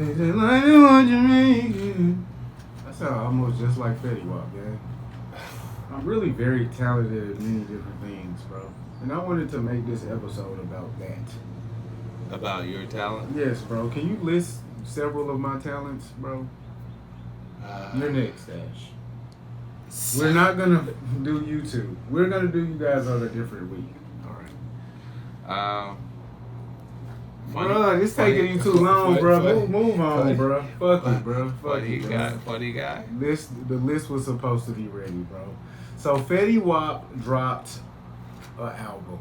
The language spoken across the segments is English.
They say like you want Jamaica. That sounds almost just like Fetty Wap, man. I'm really very talented at many different things, bro. And I wanted to make this episode about that. About your talent? Yes, bro. Can you list several of my talents, bro? You're next, Ash. We're not gonna do YouTube. We're gonna do you guys on a different week. All right. Bro, it's taking you too long, bro. Move on, bro. Fuck it, bro. Funny guy. The list was supposed to be ready, bro. So Fetty Wap dropped an album.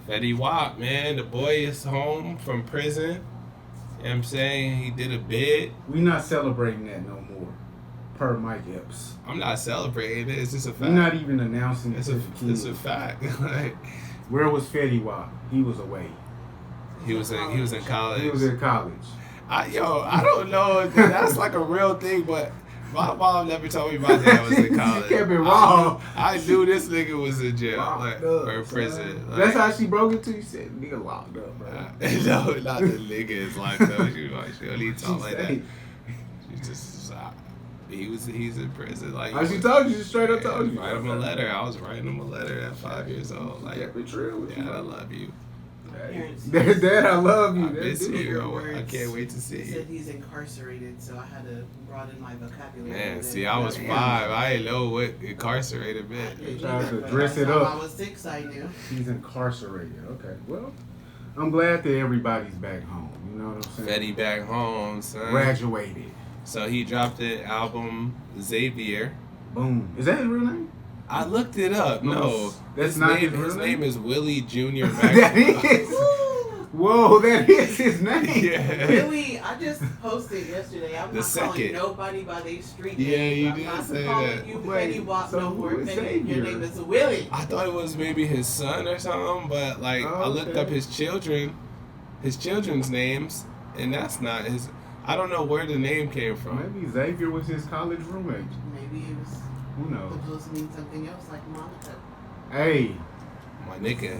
Fetty Wap, man, the boy is home from prison. You know what I'm saying? He did a bid. We not celebrating that no more. Per Mike Epps. I'm not celebrating it. It's just a fact. We're not even announcing it It's to the kids. a fact. Like, where was Fetty Wap? He was away. he was in college. He was in college. I don't know if that's like a real thing, but my mom never told me my dad was in college. She kept it wrong. I knew this nigga was in jail, Locked up, or in prison. Like, that's how she broke it to you. Said nigga locked up, bro. No, not the nigga is locked up. She don't even talk like that. She just he's in prison. Like, she told you, she straight up told you. Write him a letter. I was writing him a letter at 5 years old. Like, kept it true. Dad, I love you. Dad, I love you. I miss you. I can't wait to see He you. said he's incarcerated, so I had to broaden my vocabulary. Man, see, I was 5. I didn't know what incarcerated meant. Trying to dress it up. I was 6, I knew. He's incarcerated. Okay, well, I'm glad that everybody's back home. You know what I'm saying? Fetty back home, son. Graduated. So he dropped the album Xavier. Boom. Is that his real name? I looked it up. No, that's not his real His name? name is Willie Jr. That is. Whoa, that is his name. Yeah. Really, I just posted yesterday. I'm The not calling second. nobody by their street Yeah, name. you I'm did not say calling that. you Wait, Fetty Wap so no who more. is Fetty. Xavier? Your name is Willie. I thought it was maybe his son or something, but like I looked okay. up his children's names, and that's not his. I don't know where the name came from. Maybe Xavier was his college roommate. Maybe it was Who knows? supposed to mean something else, like Monica. Hey, My nigga.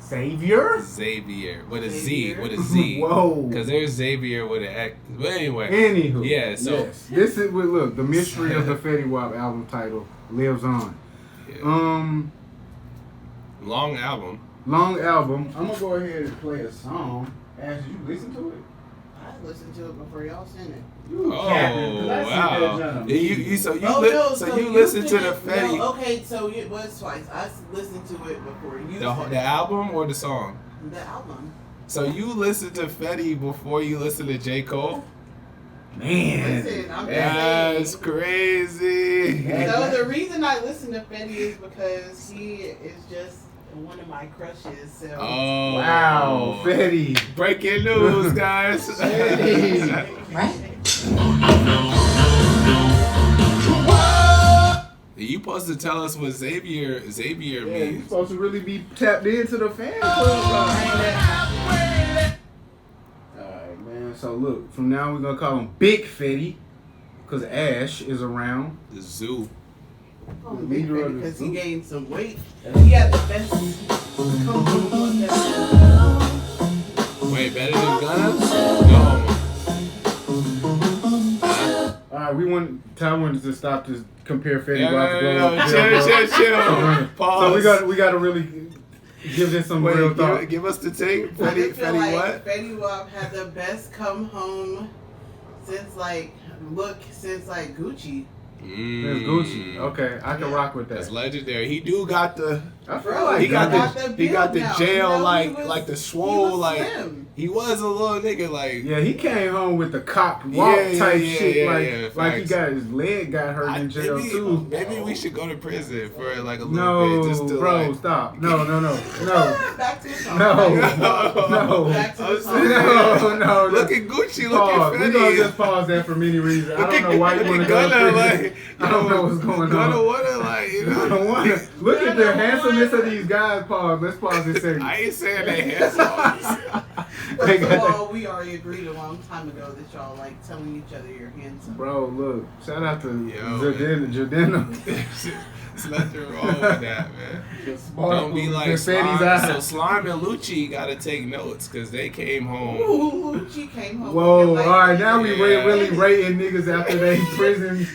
Xavier with a Z, Xavier. with a Z. Whoa. Because there's Xavier with an X. But anyway. Anywho. Yeah, so- yes. This is look, the mystery of the Fetty Wap album title lives on. Yeah. Long album. Long album. I'm gonna go ahead and play a song. Ash, did you listen to it? I listened to it before y'all sent it. You Oh, capping, 'cause I seen that wow. jump. So you listen to the Fetty. No, okay, so it was twice. I listened to it before you The sent the it. album or the song? The album. So you listen to Fetty before you listen to J. Cole? Man. Listen, I'm That's just crazy. saying. So the reason I listen to Fetty is because he is just one of my crushes. So Oh. Wow, Fetty. Breaking news, guys. You supposed to tell us what Xavier Yeah, you're means. supposed to really be tapped into the fan club. Alright, man. So look, from now we're gonna call him Big Fetty, cause Ash is around. The zoo. Oh, The Big leader of Fetty, the because he group. gained some weight. He had the best come Wait, better than Gunna? No. Alright, Ty wanted to stop to compare Fetty No, Wap to no, Glow. chill. Pause. So we gotta really give this some real Wait, thought. give us the tape. I Fetty just feel like what? Fetty Wap had the best come home since like Gucci. That's Gucci. Okay, I can rock with that. That's legendary. He do got the I feel Bro, like he got Gunna- the jail like the swole like slim. he was a little nigga like Yeah, he came home with the cock walk Yeah, type yeah, shit, yeah, like yeah, like he facts. got his leg got hurt in jail too. Maybe we should go to prison for like a little No, bit just to bro, like stop. No. Back to the song. No. no. Back to the I'm song. saying, No. Look at Gucci, look Pause. at We're gonna just Fetty. pause that for many reasons. I don't know why you Look want to at go to Gunna, prison. like, I don't know what's going Gunna on. wanna like, you I don't know. want to. Look at the handsomeness of these guys. Pause. Let's pause this second. I ain't saying they handsome. First of all, we already agreed a long time ago that y'all like telling each other you're handsome. Bro, look, shout out to Jordana. There's nothing wrong with that, man. Don't be like Fetty's Slime. eyes. So Slime and Lucci got to take notes because they came home. Ooh, Lucci came home. Whoa, looking like alright, now we Yeah. really rating niggas after they prison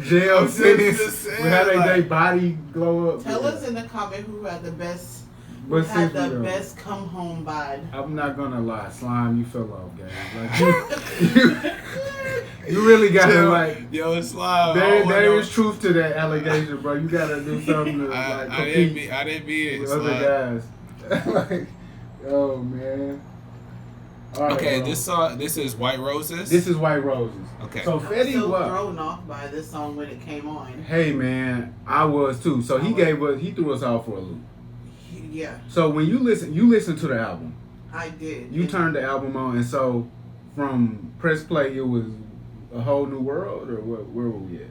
jail I'm sentence. just saying, How they like- body glow up. Tell us in the comment who had the best, But had seriously, the though, best come home bod. I'm not gonna lie, Slime, you fell off, gang. Like you really gotta like. Yo, Slime. There is truth to that allegation, bro. You gotta do something to like I compete didn't mean it. with Slime. other guys. Like, oh man. All right, Okay, bro. this is White Roses. This is White Roses. Okay. So I was Fetty so Wap. thrown off by this song when it came on. Hey man, I was too. So he threw us off for a loop. Yeah, So when you listen to the album. I did. You turned the album on, and so from press play, it was a whole new world, or what? Where were we at?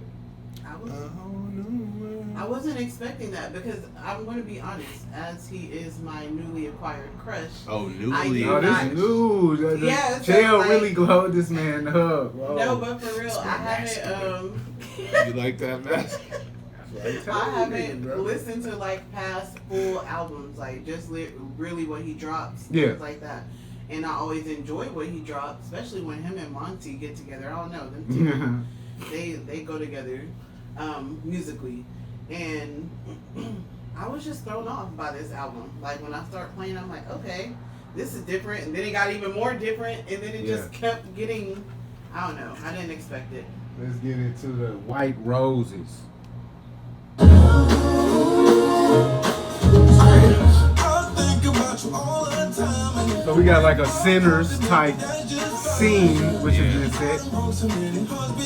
I wasn't expecting that because I'm going to be honest, as he is my newly acquired crush. Oh, I newly. do Oh, not- this news. Yeah, so Chael like- really glowed this man up. Whoa. No, but for real, I haven't. You like that mess? I haven't listened to like past full albums, like just really what he drops, Yeah. things like that. And I always enjoy what he drops, especially when him and Monty get together. I don't know them two. They go together musically, and I was just thrown off by this album. Like when I start playing, I'm like, okay, this is different, and then it got even more different, and then it just kept getting. I don't know. I didn't expect it. Let's get into the White Roses. So we got like a Sinners type scene, which has been set.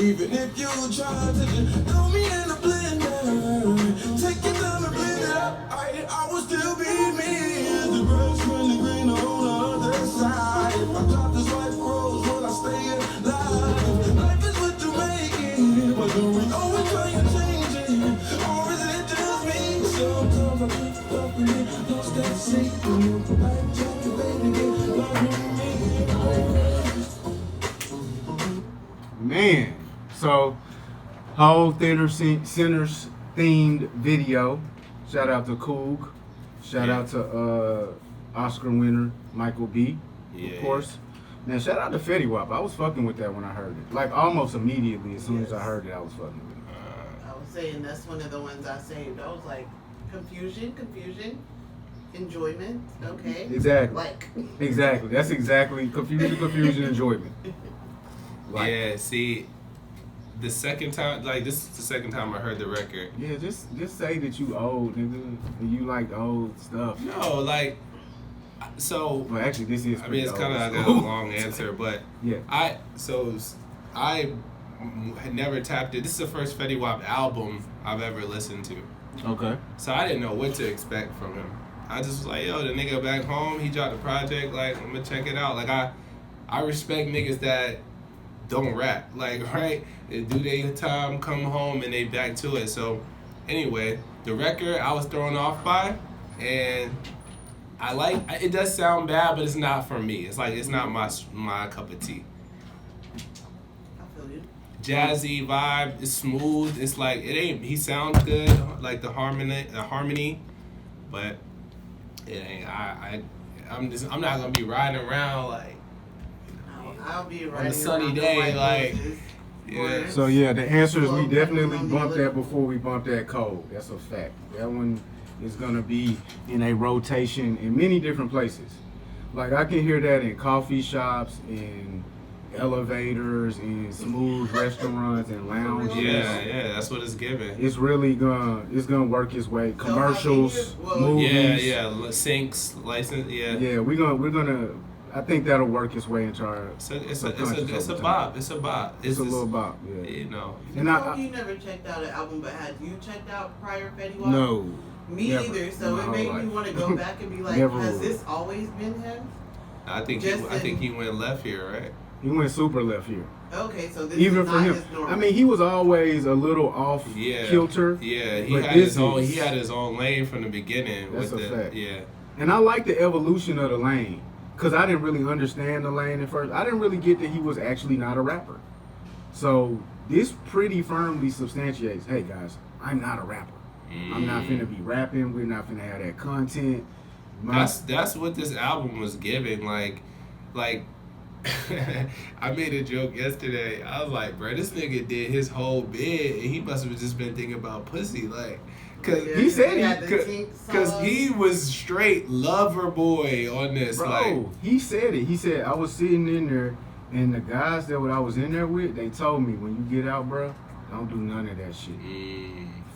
Even if you try to throw me in the blender, take your time and blend it up, I will still be me. The grass really green on the other side. If I drop this white rose, will I stay alive? Life is what you make it, but do we always try and change it? Or is it just me? Sometimes I drift up and get lost at sea. Life jacket, baby, get lost with me. Man, so whole Sinners themed video. Shout out to Coog. Shout out to Oscar winner Michael B. Of course. Now shout out to Fetty Wap. I was fucking with that when I heard it. Like almost immediately as soon as I heard it, I was fucking with it. I was saying that's one of the ones I saved. I was like, confusion, enjoyment. Okay. Exactly. Like. Exactly. That's exactly confusion, enjoyment. Like, yeah, see, the second time, like this is the second time I heard the record. Yeah, just say that you old, nigga, and you like old stuff. No, like, so. Well, actually, this is. I mean, it's kind of like a long answer, but yeah. I had never tapped it. This is the first Fetty Wap album I've ever listened to. Okay. So I didn't know what to expect from him. I just was like, yo, the nigga back home, he dropped a project, like, I'm gonna check it out. Like, I respect niggas that don't rap, like, right? They do their time, come home, and they back to it. So, anyway, the record I was thrown off by, and I like, it does sound bad, but it's not for me. It's like, it's not my cup of tea. I feel you. Jazzy vibe, it's smooth. It's like, it ain't, he sounds good, like the harmony, but it ain't, I'm not gonna be riding around like, I'll be on a sunny day, like, yeah. So yeah, the answer is we definitely bumped that before we bumped that cold. That's a fact. That one is gonna be in a rotation in many different places. Like I can hear that in coffee shops, in elevators, in smooth restaurants and lounges. Yeah, that's what it's giving. It's really gonna work its way. Commercials, movies. Yeah, sinks, license, yeah. Yeah, we're gonna. I think that'll work its way into our. It's a bop. It's a bop. It's a little bop. Yeah. You know. And you never checked out an album, but had you checked out prior Fetty Wap? No. Me never, either. So it made me want to go back and be like, has this always been him? I think he went left here, right? He went super left here. Okay, so this even is for not him. his normal. I mean, he was always a little off kilter. Yeah, he had his own lane from the beginning. That's with a fact. Yeah. And I like the evolution of the lane. Because I didn't really understand the lane at first. I didn't really get that he was actually not a rapper. So this pretty firmly substantiates, hey guys, I'm not a rapper. I'm not finna be rapping. We're not finna have that content. That's what this album was giving. Like I made a joke yesterday. I was like, bro, this nigga did his whole bid and he must have just been thinking about pussy. Like, cause he said because he was straight lover boy on this. Bro, like, he said it. He said, I was sitting in there and the guys that I was in there with, they told me, when you get out, bro, don't do none of that shit.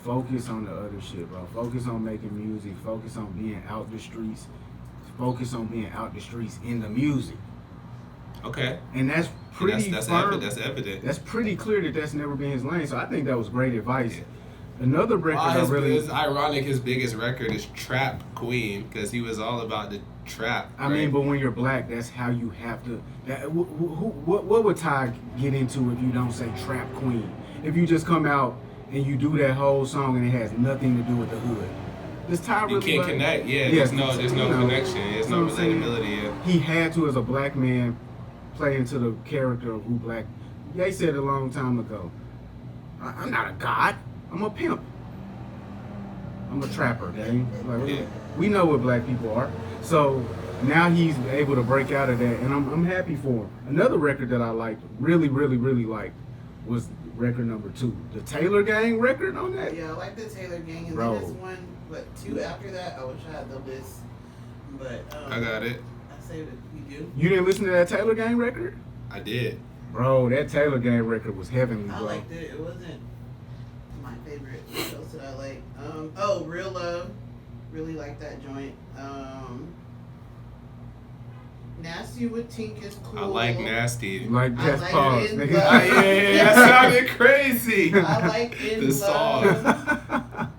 Focus on the other shit, bro. Focus on making music. Focus on being out the streets. Focus on being out the streets in the music. Okay. And that's pretty that's firm. That's evident. That's pretty clear that that's never been his lane. So I think that was great advice. Yeah. Another record it's ironic his biggest record is Trap Queen because he was all about the trap. I mean, but when you're black, that's how you have to. What would Ty get into if you don't say Trap Queen? If you just come out and you do that whole song and it has nothing to do with the hood. Does Ty really? You can't like, connect. Yeah, there's no connection. There's no relatability. Yeah. He had to, as a black man, play into the character of who black. They said a long time ago, I'm not a god. I'm a pimp. I'm a trapper, gang. Like, we know what black people are. So now he's able to break out of that, and I'm happy for him. Another record that I liked, really liked, was record number 2. The Taylor Gang record on that? Yeah, I like the Taylor Gang. And bro. Then there's one, 2 after that. I wish I had the list. But I got it. I saved it. You do? You didn't listen to that Taylor Gang record? I did. Bro, that Taylor Gang record was heavenly, bro. I liked it. It wasn't my favorite. What else did I like? Real Love. Really like that joint. Nasty with Tink is cool. I like Nasty. Like Just like Pause, In nigga. Love. Yeah, that sounded crazy. I like In the Love. song.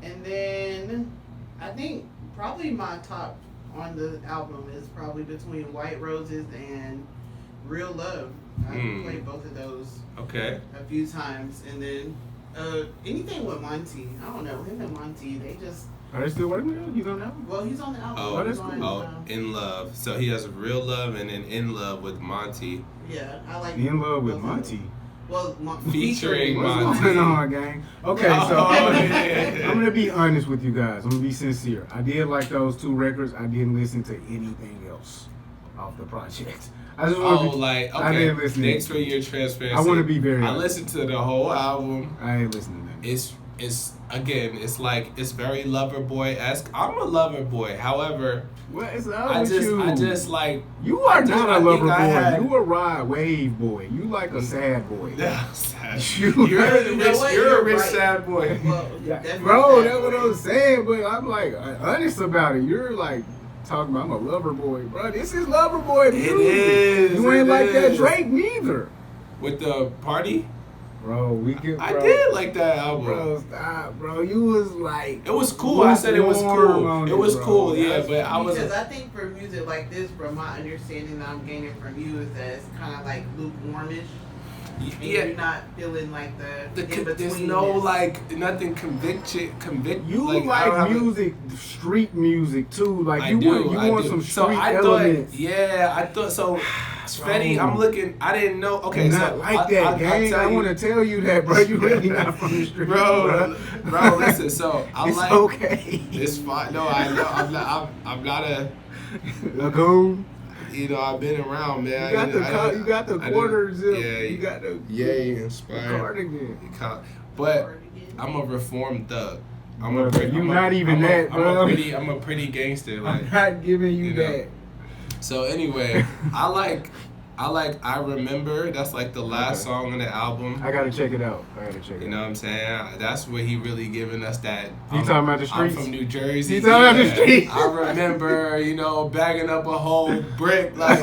And then I think probably my top on the album is probably between White Roses and Real Love. I played both of those a few times. And then anything with Monty. I don't know. Him and Monty, they just... Are they still working together? He's on the album? Well, he's on the album. Oh, that's cool. In Love. So he has Real Love and then In Love with Monty. Yeah, I like In Love with Monty. Well, featuring What's Monty. going on, gang? Okay, so I'm going to be honest with you guys. I'm going to be sincere. I did like those 2 records. I didn't listen to anything else off the project. I just want I didn't listen. Thanks for your transparency. I want to be very I listened to the whole album. I ain't listening to that. it's again, it's like it's very Loverboy-esque. I'm a Loverboy, however, What is up I with just you? I just like You are not a lover boy. had, You a ride wave boy. You like a sad boy. sad. You- You're You know what? a You're rich right. sad boy. Well, Yeah, definitely bro, sad that's what boy. I'm saying. But I'm like honest about it. You're like talking about I'm a lover boy, bro. This is lover boy music. is, You ain't it like that is. Drake neither, With the party, bro. We can. I Bro, did like that album. Bro, stop, bro. You was like. It was cool. I said it was lukewarm cool. on It was bro. cool, yeah. That's- But I was. Because I think for music like this, from my understanding that I'm gaining from you, is that it's kind of like lukewarmish. And Yeah. you're not feeling like the in between. There's no like nothing convict. You I don't like have a- music, street music too. Like I you do. want, you I want do. some So street I elements. thought, yeah, I thought so. Fetty, Bro. I'm looking. I didn't know. Okay, You're so not like that, gang. I want to tell you that, bro. You really not from the street, bro. Bro, listen. So I It's like. okay. It's fine. No, I know. I'm not a. Lagoon. You know, I've been around, man. You got the I didn't- quarter zip. Yeah, You got the inspired. cardigan. But I'm a reformed thug. Brother, you not even that, bro. I'm a pretty gangster. Like, I'm not giving you you know. that. so anyway, I remember. That's like the last song on the album. I gotta check it out. You know what I'm saying? That's where he really giving us that. You talking about the streets? I'm from New Jersey. You talking about the streets? I remember, bagging up a whole brick. Like,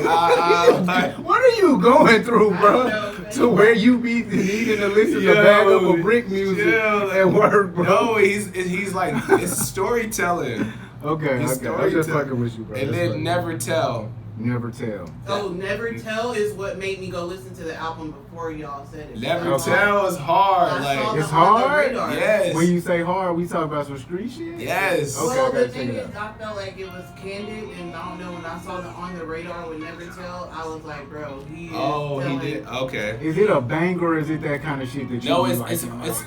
What are you going through, bro? I know, man. To where you be needing to listen to bag up a brick music at work, bro? no, he's like, it's storytelling. Okay, It's okay. I'm just storytelling. fucking with you, bro. And That's then fucking never with tell. you. Never tell. Oh, Never Tell is what made me go listen to the album before y'all said it. Never Okay. tell is hard. I saw Like, It's them on the hard? radar. yes. When you say hard, we talk about some street shit? Yes. Okay, I Well, gotta the thing check it is, out. I felt like it was candid, and I don't know, when I saw the On the Radar with Never Tell, I was like, bro, he is Oh, he telling- did. Okay. Is it a banger or is it that kind of shit that you No, be it's like,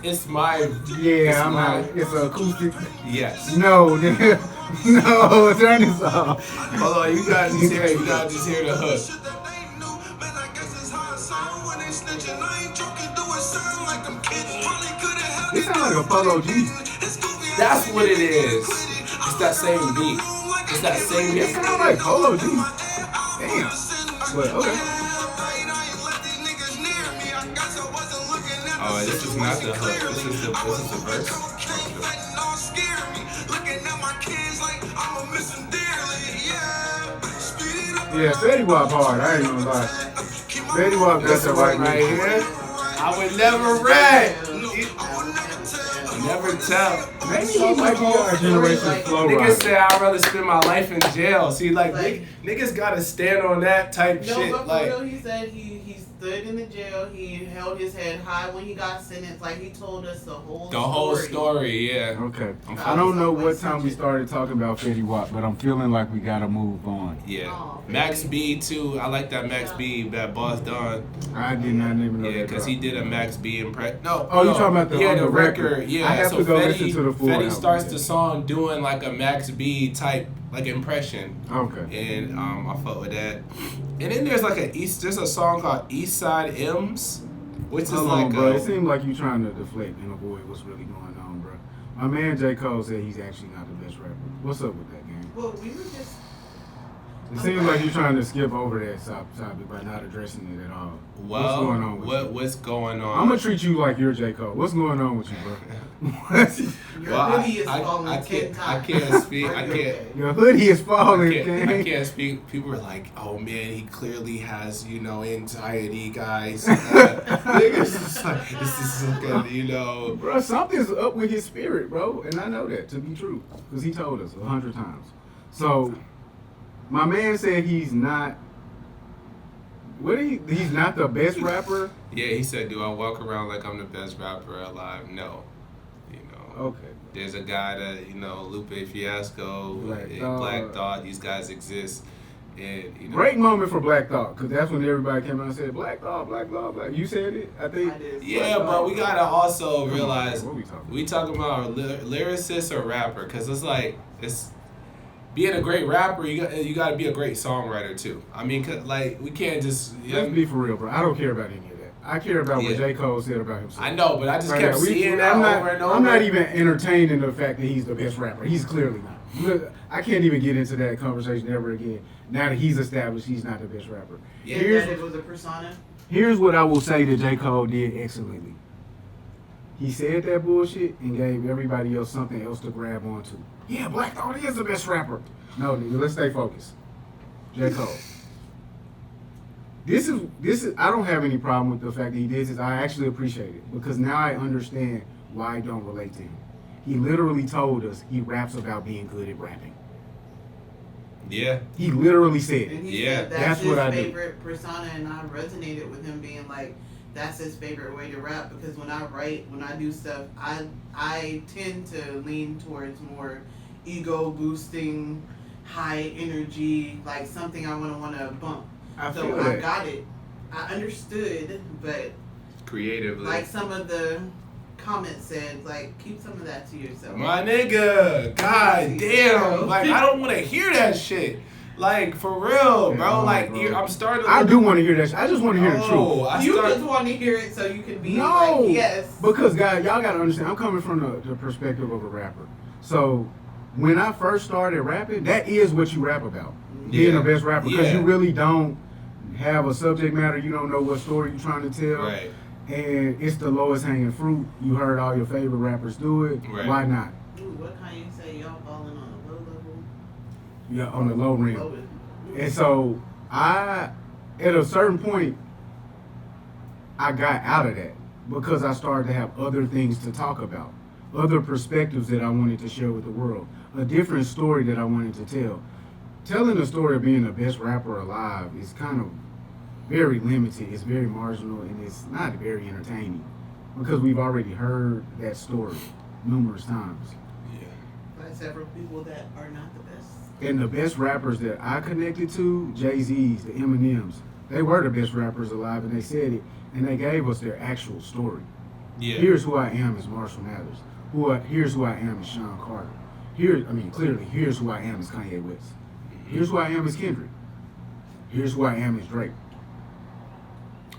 it's my. yeah, it's I'm my- not. It's an acoustic. Yes. No, nigga. No, turn this off. Hold on, you gotta just hear. You gotta just hear the hook. Shit that they knew, man, I guess it's how it sound when they snitching. I ain't joking, do it sound like I'm kidding. Probably could've held This it sound like a Polo G. It's goofy, That's what it is. It's that same beat. It's that same It beat. sound like Polo G. Damn. But okay. Oh, this is not the hook. This is the verse. Yeah, Fetty Wap hard. I ain't gonna lie. Fetty Wap got This the one right right music. here. I would never rap. Never tell. Maybe he might be our generation's flow Niggas rider. say I'd rather spend my life in jail. See, like, Like- niggas gotta stand on that type No, shit. but for Like, real, he said he stood in the jail. He held his head high when he got sentenced. Like, he told us the whole story, yeah. Okay. I'm I don't know what time we started talking about Fetty Wap, but I'm feeling like we gotta move on. Yeah. Oh, Max baby. B too. I like that Max B, that Boss Don. I did not even know Yeah, that. because he did a Max B impression. No. Oh, you no. talking about the- yeah, on the the record. record. Yeah. I have so to go Fetty, listen to the full Fetty album, starts yeah. the song doing like a Max B type like impression. Okay. And I fuck with that. And then there's like there's a song called East Side M's, which is Hold like on, bro. It seemed like you trying to deflect and avoid what's really going on, bro. My man J. Cole said he's actually not the best rapper. What's up with that, gang? Well, we were just. It seems like you're trying to skip over that topic by not addressing it at all. well, what's going on with you? what's going on? I'm gonna treat you like you're J. Cole. What's going on with you, bro? Your Well, hoodie is falling I 10 can't times. speak. Are I you can't. okay? Your hoodie is falling, I gang. can't speak. People are like, "Oh man, he clearly has, anxiety, guys." Niggas just like, this is so good, Bro, something's up with his spirit, bro, and I know that to be true because he told us 100 times. So, my man said he's not. He's not the best rapper. Yeah, he said, "Do I walk around like I'm the best rapper alive?" No. Okay. There's a guy that Lupe Fiasco, Black Thought. These guys exist, and Great moment for Black Thought because that's when everybody came out and said Black Thought, Black Thought, Black. You said it, I think. I did. Yeah, but we gotta also Come on, realize what we talking we talking about a lyricist or rapper, because it's like being a great rapper, you got to be a great songwriter too. I mean, 'cause, like, we can't just. Let's be for real, bro. I don't care about any of that. I care about what Yeah. J. Cole said about himself. I know, but I just Right kept now, seeing that over and over. I'm not even entertaining the fact that he's the best rapper. He's clearly not. Look, I can't even get into that conversation ever again. Now that he's established he's not the best rapper. Yeah. That it was a persona. Here's what I will say that J. Cole did excellently. He said that bullshit and gave everybody else something else to grab onto. Yeah, Black Thought is the best rapper. No, nigga, let's stay focused. J. Cole. This is. I don't have any problem with the fact that he did this. I actually appreciate it because now I understand why I don't relate to him. He literally told us he raps about being good at rapping. Yeah. He literally said it. And he Yeah. said that's That's his what I do. favorite persona, and I resonated with him being like, that's his favorite way to rap because when I write, when I do stuff, I tend to lean towards more ego boosting, high energy, like something I want to bump. I So feel I that. got it. I understood, but Creatively. like some of the comments said, like keep some of that to yourself. My nigga, god damn, like I don't want to hear that shit. Like for real, Yeah, bro. no, Like bro. I'm starting. I do want to hear that shit. I just want to hear the truth. Oh, I You start. just want to hear it so you can be No, like, yes. because guys, y'all gotta understand. I'm coming from the perspective of a rapper. So when I first started rapping, that is what you rap about, being the best rapper, because Yeah. you really don't have a subject matter. You don't know what story you're trying to tell, Right. and it's the lowest hanging fruit. You heard all your favorite rappers do it. Right. Why not? Ooh, what kind you say y'all falling on a low level? Yeah, on the low rim. Low. And so at a certain point, I got out of that because I started to have other things to talk about, other perspectives that I wanted to share with the world, a different story that I wanted to tell. Telling the story of being the best rapper alive is kind of very limited. It's very marginal and it's not very entertaining because we've already heard that story numerous times. By several people that are not the best. And the best rappers that I connected to, Jay-Z's, the Eminems, they were the best rappers alive, and they said it, and they gave us their actual story. Yeah. Here's who I am as Marshall Mathers. Here's who I am as Sean Carter. Clearly, here's who I am as Kanye West. Here's who I am as Kendrick. Here's who I am as Drake.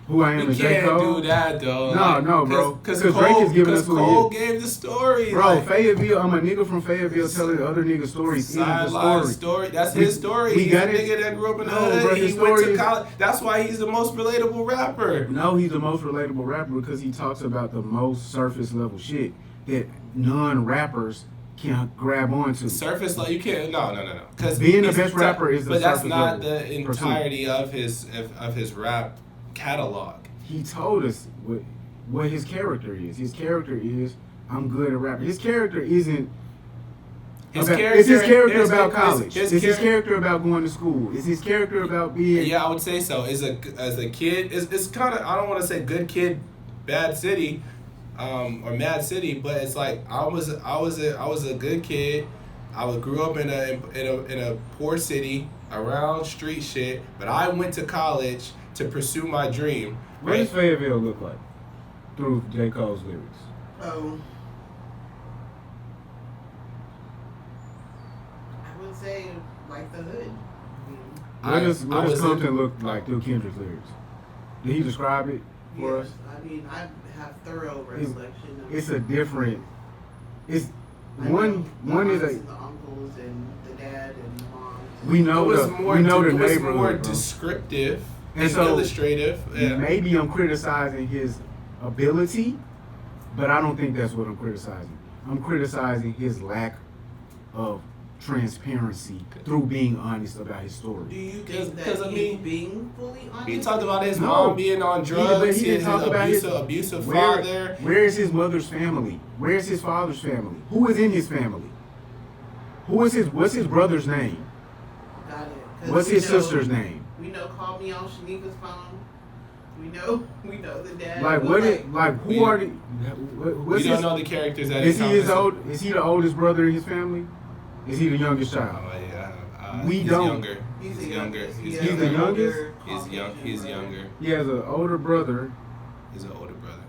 Who I am You as J. Cole. can't do that though. No, bro. Because Drake is giving us who he Cole is. gave the story. Bro, like, Fayetteville, I'm a nigga from Fayetteville telling other niggas stories. Isn't the sideline story. story. That's We- his story. we He's got a it. nigga that grew up in the No, hood. bro, He his went story to is- college. That's why he's the most relatable rapper. No, he's the most relatable rapper because he talks about the most surface level shit that non-rappers can grab onto. Surface like you can't. No. Because Being the best rapper is the But that's surface not level the pursuit. entirety of his rap catalog. He told us what his character is. His character is, I'm good at rapping. His character isn't. His Is character- his character his- about his- college? his Is his char- character about going to school? Is his character about being? Yeah, I would say so. As a kid, it's kind of, I don't want to say good kid, bad city, or mad city, but it's like I was a good kid. I grew up in a poor city around street shit, but I went to college to pursue my dream. What does Fayetteville look like through J. Cole's lyrics? Oh. I would say like the hood. What does I was Compton in- look like through Kendrick's lyrics? Did he describe it for Yes, us? I mean, I have thorough recollection of It's a different. It's I one. know One the is aunts a. and the uncles and the dad and the mom. We know it was the. more, We know the it was more neighborhood. Bro. descriptive And and so, illustrative. Yeah. Maybe I'm criticizing his ability, but I don't think that's what I'm criticizing. I'm criticizing his lack of transparency through being honest about his Do story. you 'Cause- think that 'cause I he's mean, being fully honest? He talked about his No. mom being on But drugs. he didn't His talk about his abusive father. Where is his mother's family? Where is his father's family? Who is in his family? What's his brother's name? Got it. 'Cause What's we his know- sister's name? We know call me on Shanika's phone. We know the dad. Like but what? like, we- Who are the? We What's don't his? know the characters that Is he his encompass- old? Is he the oldest brother in his family? Is he the youngest child? Oh, yeah. We he's don't- Younger. He's He's the younger. youngest. He's He has the an younger. youngest? older He's young. He's Caucasian younger. He has an older brother. He's an older brother. brother.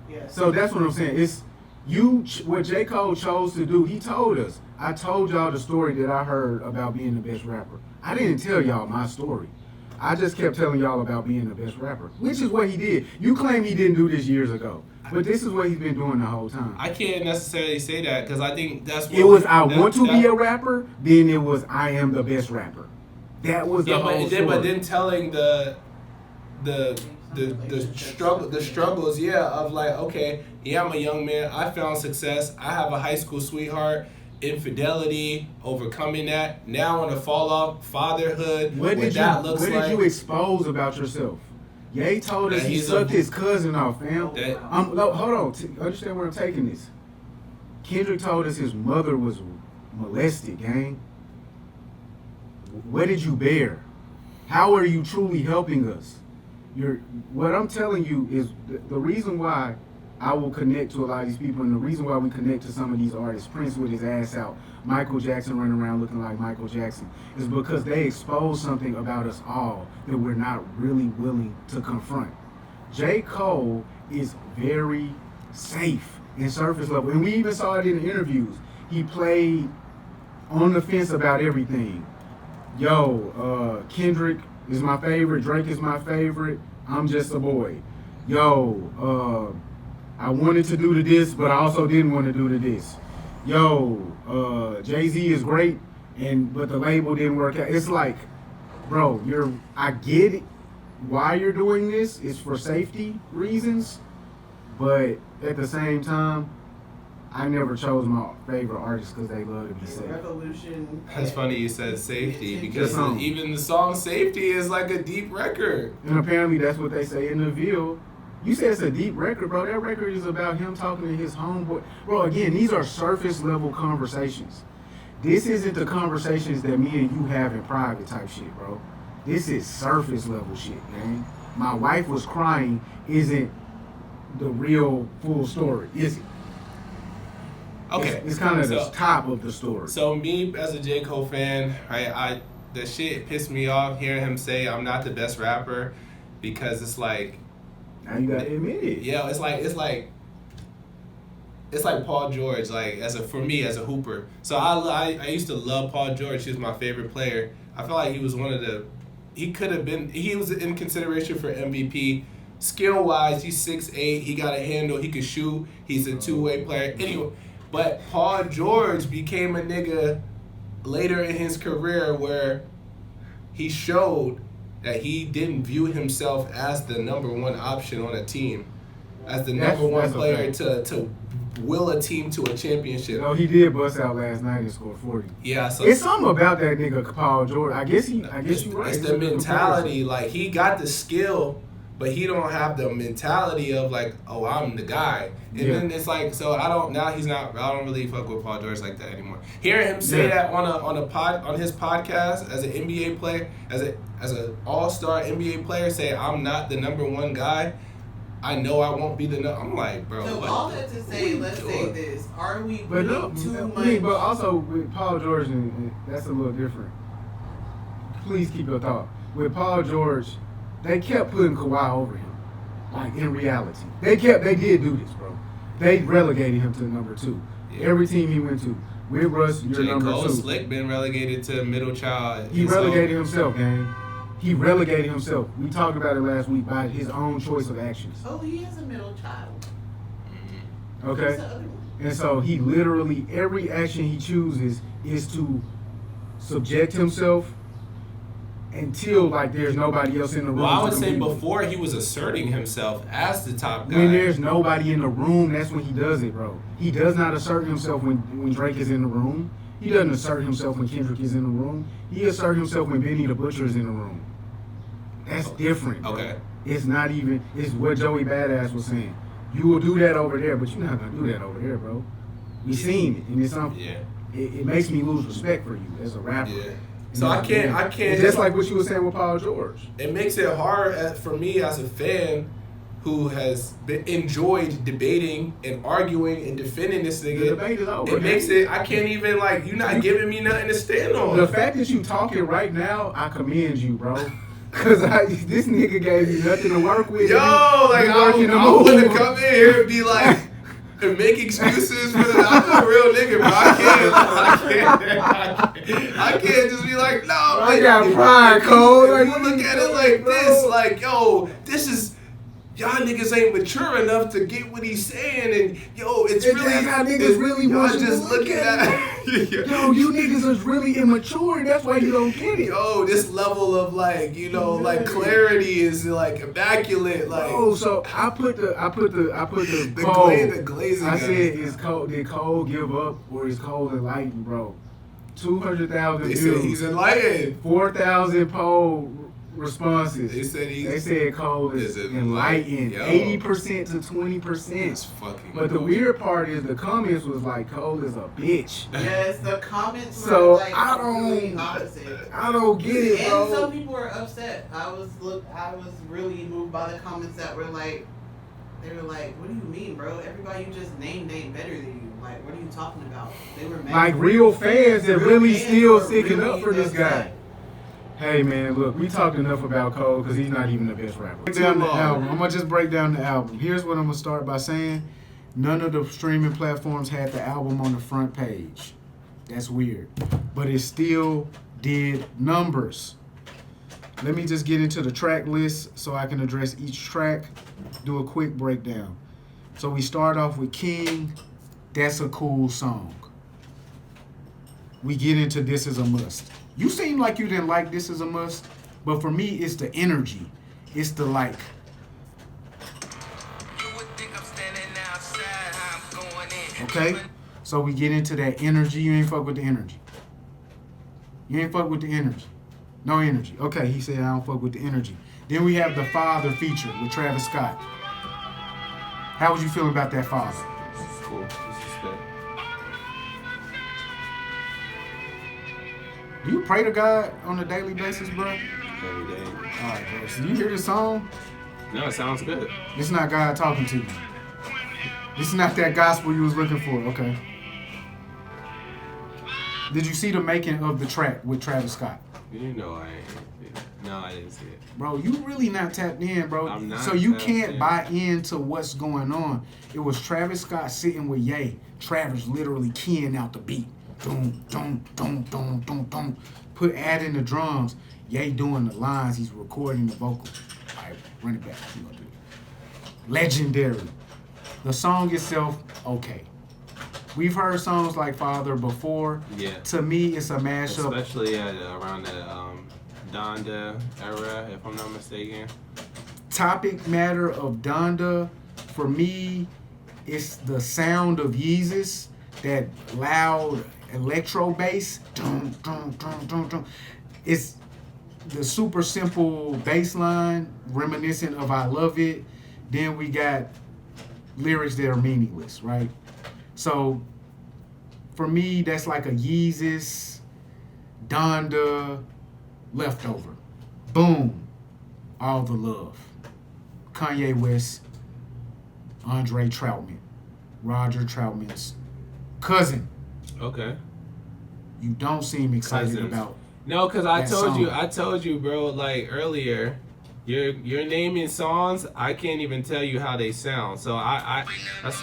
Yes. So that's what I'm saying. It's what J. Cole chose to do. He told us. I told y'all the story that I heard about being the best rapper. I didn't tell y'all my story. I just kept telling y'all about being the best rapper, which is what he did. You claim he didn't do this years ago, but this is what he's been doing the whole time. I can't necessarily say that because I think that's what it was. I want to be a rapper. Then it was I am the best rapper. That was the whole story. But then telling the struggles, of like, okay, yeah, I'm a young man. I found success. I have a high school sweetheart. Infidelity, overcoming that. Now on the fall off, fatherhood. What did you expose about yourself? Ye told us he sucked his cousin off, fam. Hold on. Understand where I'm taking this. Kendrick told us his mother was molested, gang. What did you bear? How are you truly helping us? What I'm telling you is the reason why I will connect to a lot of these people, and the reason why we connect to some of these artists, Prince with his ass out, Michael Jackson running around looking like Michael Jackson, is because they expose something about us all that we're not really willing to confront. J. Cole is very safe in surface level, and we even saw it in the interviews. He played on the fence about everything. Kendrick is my favorite, Drake is my favorite, I'm just a boy. I wanted to do this, but I also didn't want to do this. Jay-Z is great, but the label didn't work out. It's like, bro, I get it. Why you're doing this is for safety reasons, but at the same time, I never chose my favorite artists because they love to be safe. Revolution. That's funny you said safety because even the song Safety is like a deep record. And apparently that's what they say in the Ville. You said it's a deep record, bro. That record is about him talking to his homeboy. Bro, again, these are surface level conversations. This isn't the conversations that me and you have in private type shit, bro. This is surface level shit, man. My wife was crying isn't the real full story, is it? Okay. It's kind of the top of the story. So me as a J. Cole fan, right, the shit pissed me off hearing him say I'm not the best rapper because it's like, now you gotta admit it. Yeah, it's like Paul George, like for me as a hooper. So I used to love Paul George. He was my favorite player. I felt like he was he was in consideration for MVP. Skill wise, he's 6'8", he got a handle, he could shoot, he's a two-way player. Anyway, but Paul George became a nigga later in his career where he showed that he didn't view himself as the number one option on a team, as the number one player to will a team to a championship. No, he did bust out last night and score 40. Yeah, so it's something about that nigga Paul George. I guess you're right. It's the mentality. Like he got the skill, but he don't have the mentality of like, oh, I'm the guy. And then it's like, so I don't really fuck with Paul George like that anymore. Hearing him say that on his podcast as an NBA player, as an all-star NBA player, say I'm not the number one guy. I know I won't be I'm like, bro. So all that to say, let's say this: are we putting too much? But also with Paul George, and that's a little different. Please keep your thought. With Paul George, they kept putting Kawhi over him. Like in reality, they did do this, bro. They relegated him to number 2. Yeah. Every team he went to. With Russ, you're number 2. Slick been relegated to middle child. He relegated himself, gang. He relegated himself. We talked about it last week by his own choice of actions. Oh, he is a middle child. Okay? And so he literally, every action he chooses is to subject himself until like there's nobody else in the room. Well, I would say before he was asserting himself as the top guy. When there's nobody in the room, that's when he does it, bro. He does not assert himself when Drake is in the room. He doesn't assert himself when Kendrick is in the room. He asserts himself when Benny the Butcher is in the room. That's different, bro. Okay. It's not even, it's what Joey Badass was saying. You will do that over there, but you're not going to do that over there, bro. We seen it, and it's something. Yeah. It makes me lose respect for you as a rapper. Yeah. So I can't. It's just like what you were saying with Paul George. It makes it hard for me as a fan who has enjoyed debating and arguing and defending this nigga. The debate is over. It makes it, I can't even you're not giving me nothing to stand on. The fact that you talking right now, I commend you, bro. Cause this nigga gave you nothing to work with. Yo, I want to come in here and be like, and make excuses for the. I'm a real nigga, bro. I can't just be like, no. I got pride, Cole. Like, you look at it like this, like, yo, this is. Y'all niggas ain't mature enough to get what he's saying, and yo, it's And really that's how niggas really y'all want you to just look looking at at. Yo, you niggas is really immature. That's why you don't get it. Yo, this level of like, you know, like clarity is like immaculate. Like, Oh, so I put the the Cole. the glazing. I on said, it. did Cole give up or is Cole enlightened, bro? 200,000 They said views, he's enlightened. 4,000 poll responses. They said They Cole is enlightened. Yo. 80% to 20%. It's fucking. But the weird part is the comments was like Cole is a bitch. Yes, the comments So, were like I don't- really opposite. I don't get it, And bro. some people were upset. I was really moved by the comments that were like, they were like, "What do you mean, bro? Everybody you just named ain't better than you. Like, what are you talking about?" They were mad. Like real fans that Real really fans still were sticking really up for this guy. upset. Hey man, look, we talked enough about Cole because he's not even the best rapper. Break down the album. I'm gonna just break down the album. Here's what I'm gonna start by saying: none of the streaming platforms had the album on the front page. That's weird, but it still did numbers. Let me just get into the track list so I can address each track. Do a quick breakdown. So we start off with King. That's a cool song. We get into This Is a Must. You seem like you didn't like This Is a Must, but for me, it's the energy. It's the like. Okay? So we get into that energy. You ain't fuck with the energy. You ain't fuck with the energy. No energy. Okay, he said I don't fuck with the energy. Then we have the Father feature with Travis Scott. How would you feel about that Father? Cool. Disrespect. Do you pray to God on a daily basis, bro? Every day. All right, bro. So you hear the song? No, it sounds good. It's not God talking to you. This is not that gospel you was looking for, okay? Did you see the making of the track with Travis Scott? You know I ain't. No, I didn't see it. Bro, you really not tapped in, bro. I'm not so you tapped can't in. buy into what's going on. It was Travis Scott sitting with Ye. Travis literally keying out the beat. Doom, doom, doom, doom, doom, doom. Add in the drums. Ye doing the lines. He's recording the vocals. All right, run it back. You gonna do it. Legendary. The song itself, okay. We've heard songs like Father before. Yeah. To me, it's a mashup. Especially at around the Donda era, if I'm not mistaken. Topic matter of Donda, for me, it's the sound of Yeezus, that loud electro bass. Dun, dun, dun, dun, dun. It's the super simple bass line, reminiscent of I Love It. Then we got lyrics that are meaningless, right? So, for me, that's like a Yeezus, Donda, leftover. Boom. All the love. Kanye West, Andre Troutman, Roger Troutman's cousin. Okay. You don't seem excited Cousins. about. No, because that song. I told you, bro, like earlier, you're naming songs, I can't even tell you how they sound. So that's,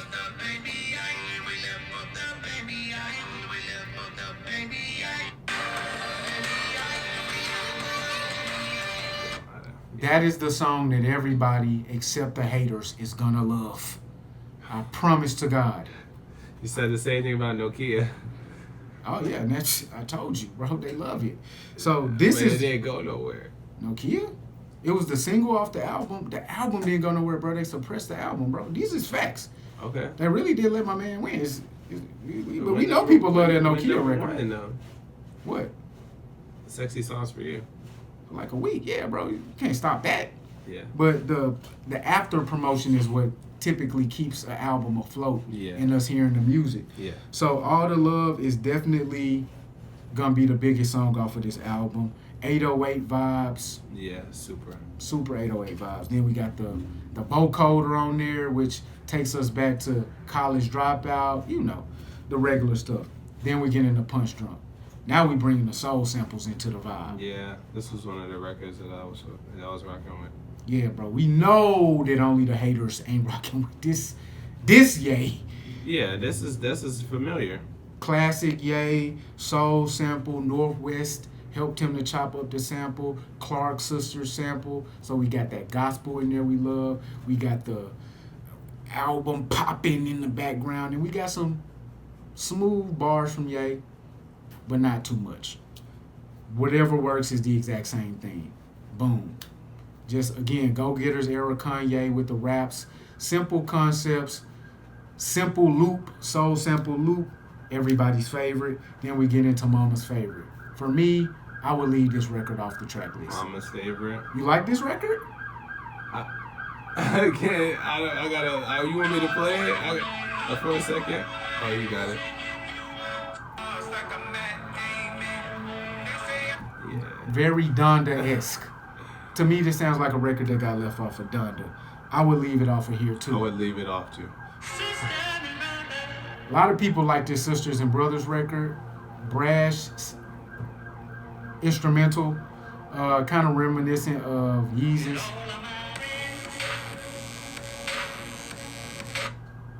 That is the song that everybody except the haters is gonna love. I promise to God. you said the same thing about Nokia. Oh yeah, and that's I told you, bro. They love it. So this But is it didn't go nowhere. Nokia. It was the single off the album. The album didn't go nowhere, bro. They suppressed the album, bro. These is facts. Okay. They really did let my man win. But we know people love that Nokia record. Though. What? Sexy songs for you. Like a week? Yeah, bro. You can't stop that. Yeah. But the after promotion is what typically keeps an album afloat. Yeah. And us hearing the music. Yeah. So All the Love is definitely gonna be the biggest song off of this album. 808 vibes. Yeah, super. Super 808 vibes. Then we got the vocoder on there, which takes us back to College Dropout, you know, the regular stuff. Then we get into Punch Drunk. Now we bringing the soul samples into the vibe. Yeah, this was one of the records that I was rocking with. Yeah, bro. We know that only the haters ain't rocking with this Ye. Yeah, this is familiar. Classic Ye, soul sample, Northwest helped him to chop up the sample, Clark Sisters sample. So we got that gospel in there we love. We got the album popping in the background, and we got some smooth bars from Ye, but not too much. Whatever works is the exact same thing. Boom. Just again, go-getters era Kanye with the raps, simple concepts, simple loop, soul sample loop, everybody's favorite. Then we get into Mama's favorite. For me, I would leave this record off the track list. Mama's favorite. You like this record? I can't. I gotta. You want me to play it? For a second. Oh, you got it. Yeah. Very Donda-esque. To me, this sounds like a record that got left off of Donda. I would leave it off of here too. I would leave it off too. A lot of people like this Sisters and Brothers record. Brash, instrumental, kind of reminiscent of Yeezus.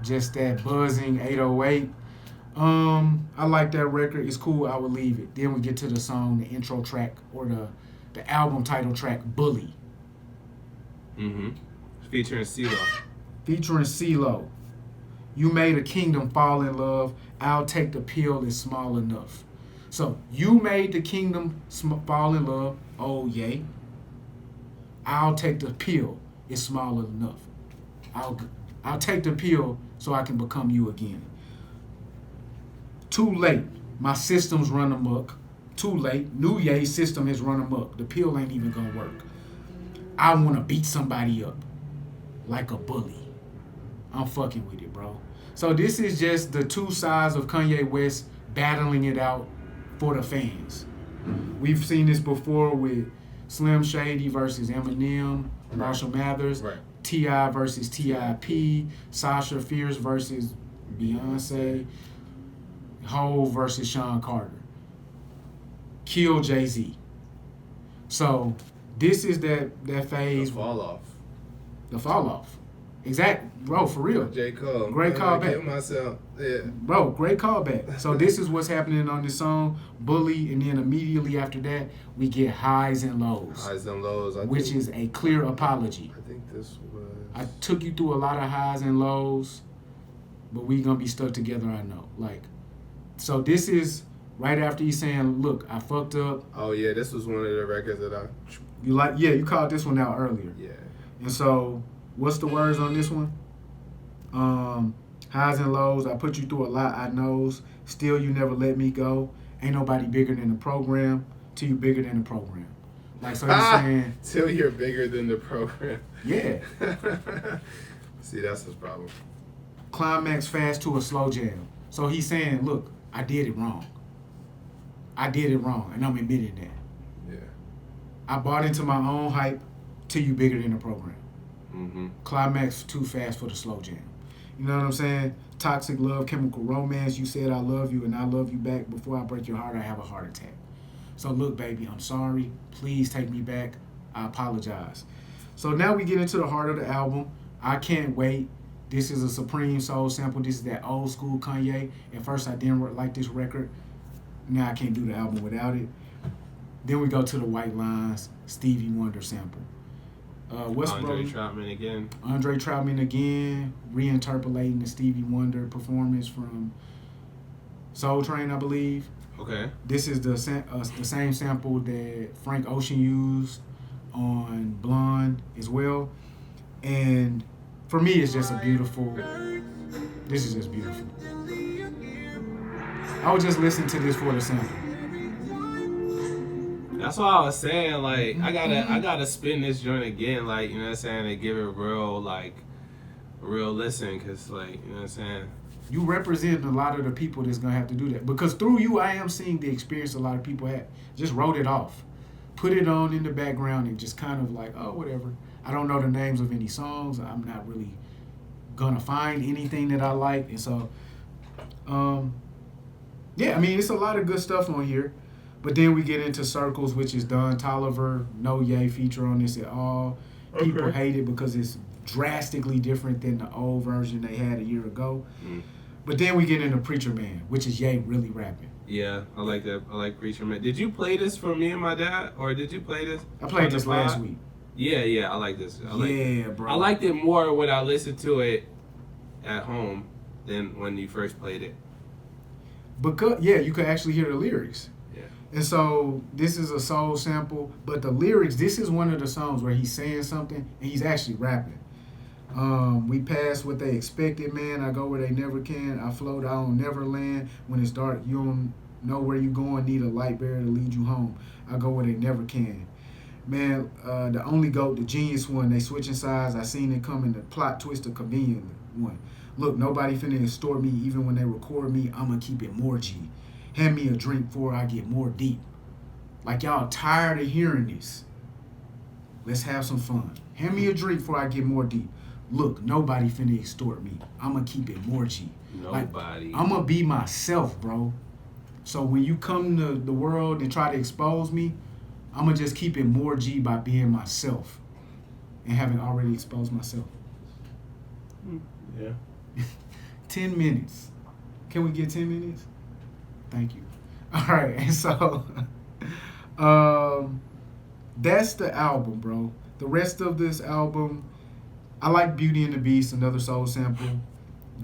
Just that buzzing 808. I like that record. It's cool. I would leave it. Then we get to the song, the intro track, or the album title track, Bully. Mm-hmm. Featuring CeeLo. Featuring CeeLo. You made a kingdom fall in love. I'll take the pill, it's small enough. So, you made the kingdom fall in love. Oh, yay. I'll take the pill, it's small enough. I'll take the pill so I can become you again. Too late. My system's run amok. Too late. New Ye system has run amok. The pill ain't even gonna work. I wanna beat somebody up like a bully. I'm fucking with it, bro. So this is just the two sides of Kanye West battling it out for the fans. We've seen this before with Slim Shady versus Eminem, Marshall Mathers, Right. T.I. versus T.I.P., Sasha Fierce versus Beyonce, Hove versus Sean Carter. Kill Jay-Z. So this is that phase. Fall off. The fall off. Exactly. Bro, for real. J. Cole. Great callback. Kill myself. Yeah. Bro, great callback. So this is what's happening on this song, Bully, and then immediately after that, we get Highs and Lows. Highs and lows. Which is a clear apology. I think this was. I took you through a lot of highs and lows, but we gonna be stuck together, I know. Like, so this is right after he's saying, look, I fucked up. Oh yeah, this was one of the records that I. You called this one out earlier. Yeah. And so, what's the words on this one? Highs and lows, I put you through a lot, I knows. Still, you never let me go. Ain't nobody bigger than the program. Till you bigger than the program. Like, so he's saying. Till you're bigger than the program. Yeah. See, that's his problem. Climax fast to a slow jam. So he's saying, look, I did it wrong. I did it wrong, and I'm admitting that. Yeah. I bought into my own hype till you bigger than the program. Mm-hmm. Climax too fast for the slow jam. You know what I'm saying? Toxic love, chemical romance. You said I love you and I love you back. Before I break your heart, I have a heart attack. So look, baby, I'm sorry. Please take me back. I apologize. So now we get into the heart of the album. I Can't Wait. This is a Supreme Soul sample. This is that old school Kanye. At first, I didn't like this record. Now I can't do the album without it. Then we go to the White Lines, Stevie Wonder sample. What's Andre Troutman again. Andre Troutman again, reinterpolating the Stevie Wonder performance from Soul Train, I believe. Okay. This is the same sample that Frank Ocean used on Blonde as well. And for me, it's just a beautiful, this is just beautiful. I would just listen to this for the sample. That's what I was saying. Like, I gotta spin this joint again. Like, you know what I'm saying? And give it a real listen. Cause like, you know what I'm saying? You represent a lot of the people that's gonna have to do that. Because through you, I am seeing the experience a lot of people had. Just wrote it off. Put it on in the background and just kind of like, oh, whatever. I don't know the names of any songs. I'm not really gonna find anything that I like. And so, yeah, I mean, it's a lot of good stuff on here. But then we get into Circles, which is Don Toliver, no Ye feature on this at all. People Okay. hate it because it's drastically different than the old version they had a year ago. But then we get into Preacher Man, which is Ye really rapping. Yeah, I like that. I like Preacher Man. Did you play this for me and my dad, or did you play this? I played on the this last pod? week. Yeah, I like this. Bro. I liked it more when I listened to it at home than when you first played it. Because you could actually hear the lyrics. Yeah. And so this is a soul sample, but the lyrics, this is one of the songs where he's saying something and he's actually rapping. We passed what they expected, man. I go where they never can. I float out on Neverland. When it's dark, you don't know where you going. Need a light bearer to lead you home. I go where they never can. Man, the only GOAT, the genius one, they switching sides. I seen it coming. The plot twist, a convenient one. Look, nobody finna extort me. Even when they record me, I'ma keep it more G. Hand me a drink before I get more deep. Like y'all tired of hearing this. Let's have some fun. Hand me a drink before I get more deep. Look, nobody finna extort me. I'ma keep it more G. Nobody. Like, I'ma be myself, bro. So when you come to the world and try to expose me, I'ma just keep it more G by being myself and having already exposed myself. Yeah. 10 minutes. Can we get 10 minutes? Thank you. All right, and so that's the album, bro. The rest of this album, I like Beauty and the Beast, another soul sample.